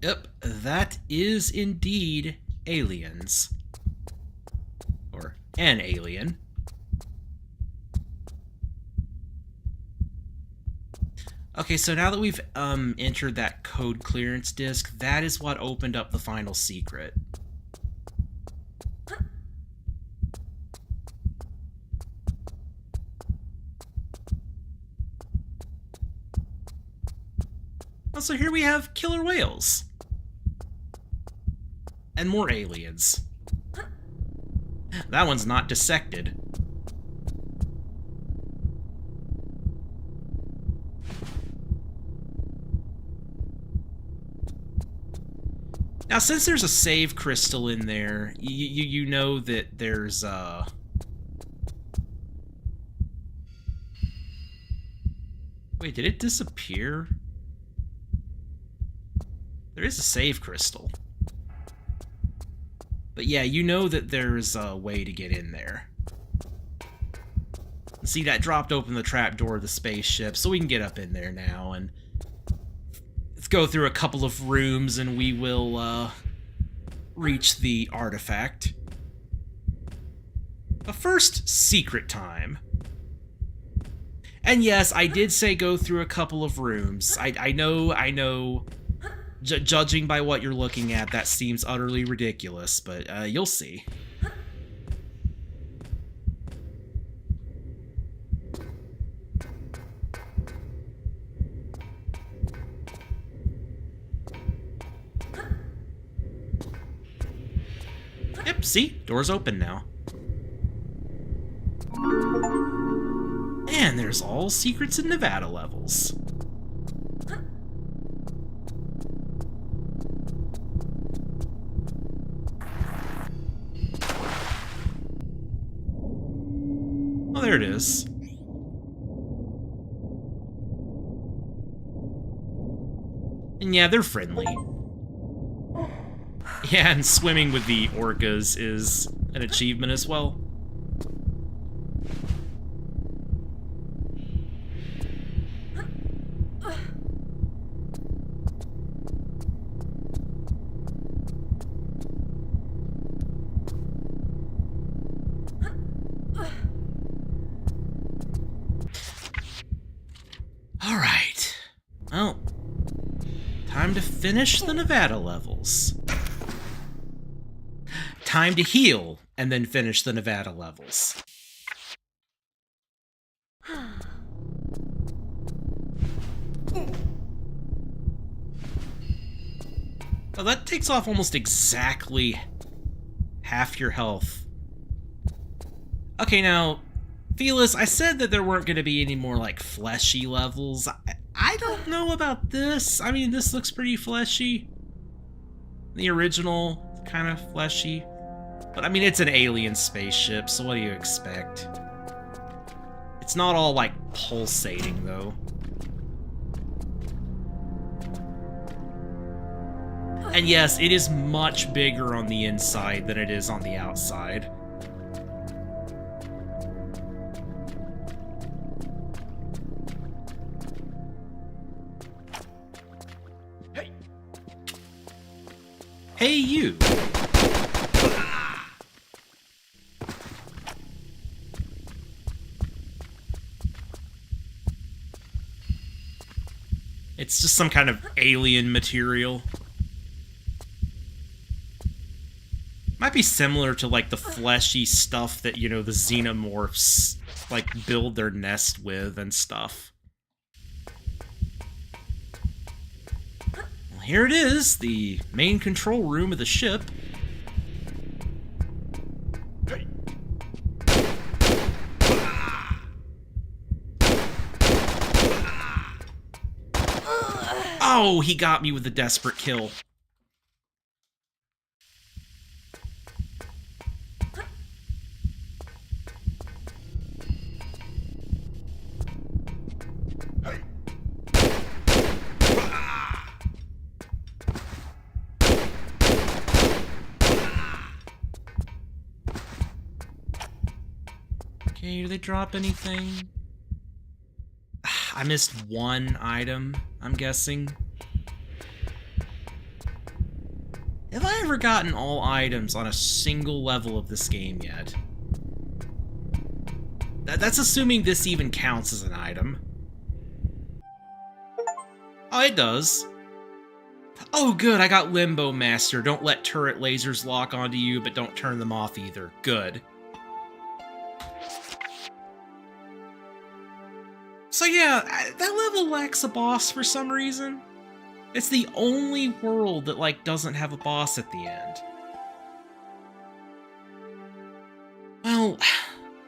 [SPEAKER 1] Yep, that is indeed aliens. Or an alien. Okay, so now that we've entered that code clearance disk, that is what opened up the final secret. Also, here we have killer whales. And more aliens. That one's not dissected. Now, since there's a save crystal in there, you know that there's, Wait, did it disappear? There is a save crystal. But yeah, you know that there's a way to get in there. See, that dropped open the trapdoor of the spaceship, so we can get up in there now, and let's go through a couple of rooms, and we will, reach the artifact. But first, secret time. And yes, I did say go through a couple of rooms. I know... Judging by what you're looking at, that seems utterly ridiculous, but you'll see. Yep, see? Door's open now. And there's all Secrets in Nevada levels. there it is. And yeah, they're friendly. Yeah, and swimming with the orcas is an achievement as well. Alright. Well, time to finish the Nevada levels. Time to heal, and then finish the Nevada levels. Oh, that takes off almost exactly half your health. Okay, now, Felis, I said that there weren't going to be any more, like, fleshy levels. I don't know about this. I mean, this looks pretty fleshy. The original, kind of fleshy. But, I mean, it's an alien spaceship, so what do you expect? It's not all, like, pulsating, though. And yes, it is much bigger on the inside than it is on the outside.
[SPEAKER 2] Hey!
[SPEAKER 1] Hey, you! It's just some kind of alien material. Might be similar to, like, the fleshy stuff that, you know, the xenomorphs, like, build their nest with and stuff. Well, here it is, the main control room of the ship.
[SPEAKER 2] Hey!
[SPEAKER 1] Oh, he got me with a desperate kill. Okay, do they drop anything? I missed one item, I'm guessing. Have I ever gotten all items on a single level of this game yet? That's assuming this even counts as an item. Oh, it does. Oh, good, I got Limbo Master. Don't let turret lasers lock onto you, but don't turn them off either. Good. So yeah, that level lacks a boss for some reason. It's the only world that, like, doesn't have a boss at the end. Well,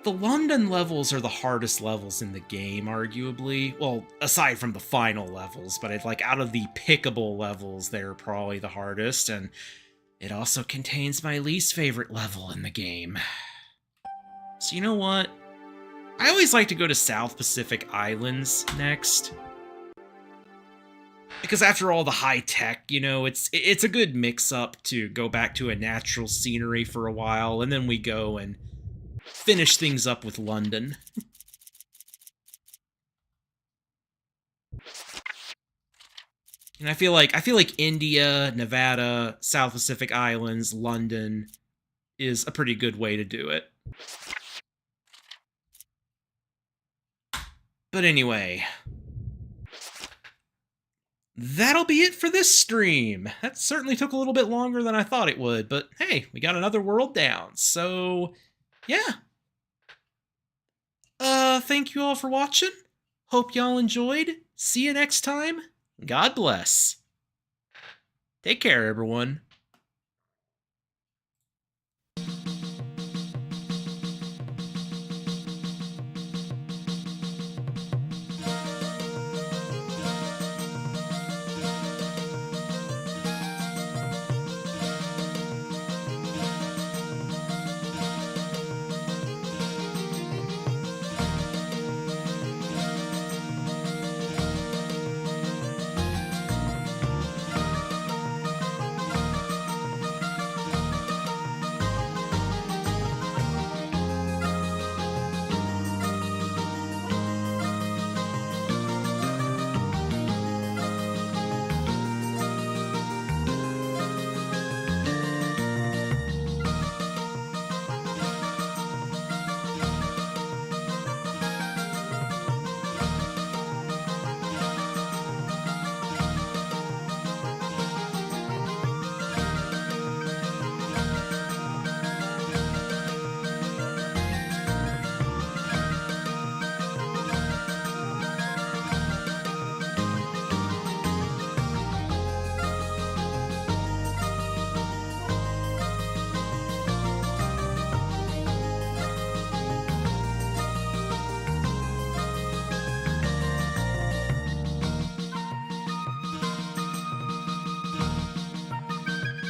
[SPEAKER 1] the London levels are the hardest levels in the game, arguably. Well, aside from the final levels, but like, out of the pickable levels, they're probably the hardest, and it also contains my least favorite level in the game. So you know what? I always like to go to South Pacific Islands next. Because after all the high tech, you know, it's a good mix-up to go back to a natural scenery for a while, and then we go and finish things up with London. And I feel like India, Nevada, South Pacific Islands, London is a pretty good way to do it. But anyway, that'll be it for this stream. That certainly took a little bit longer than I thought it would, but hey, we got another world down, so yeah. Thank you all for watching. Hope y'all enjoyed. See you next time. God bless. Take care, everyone.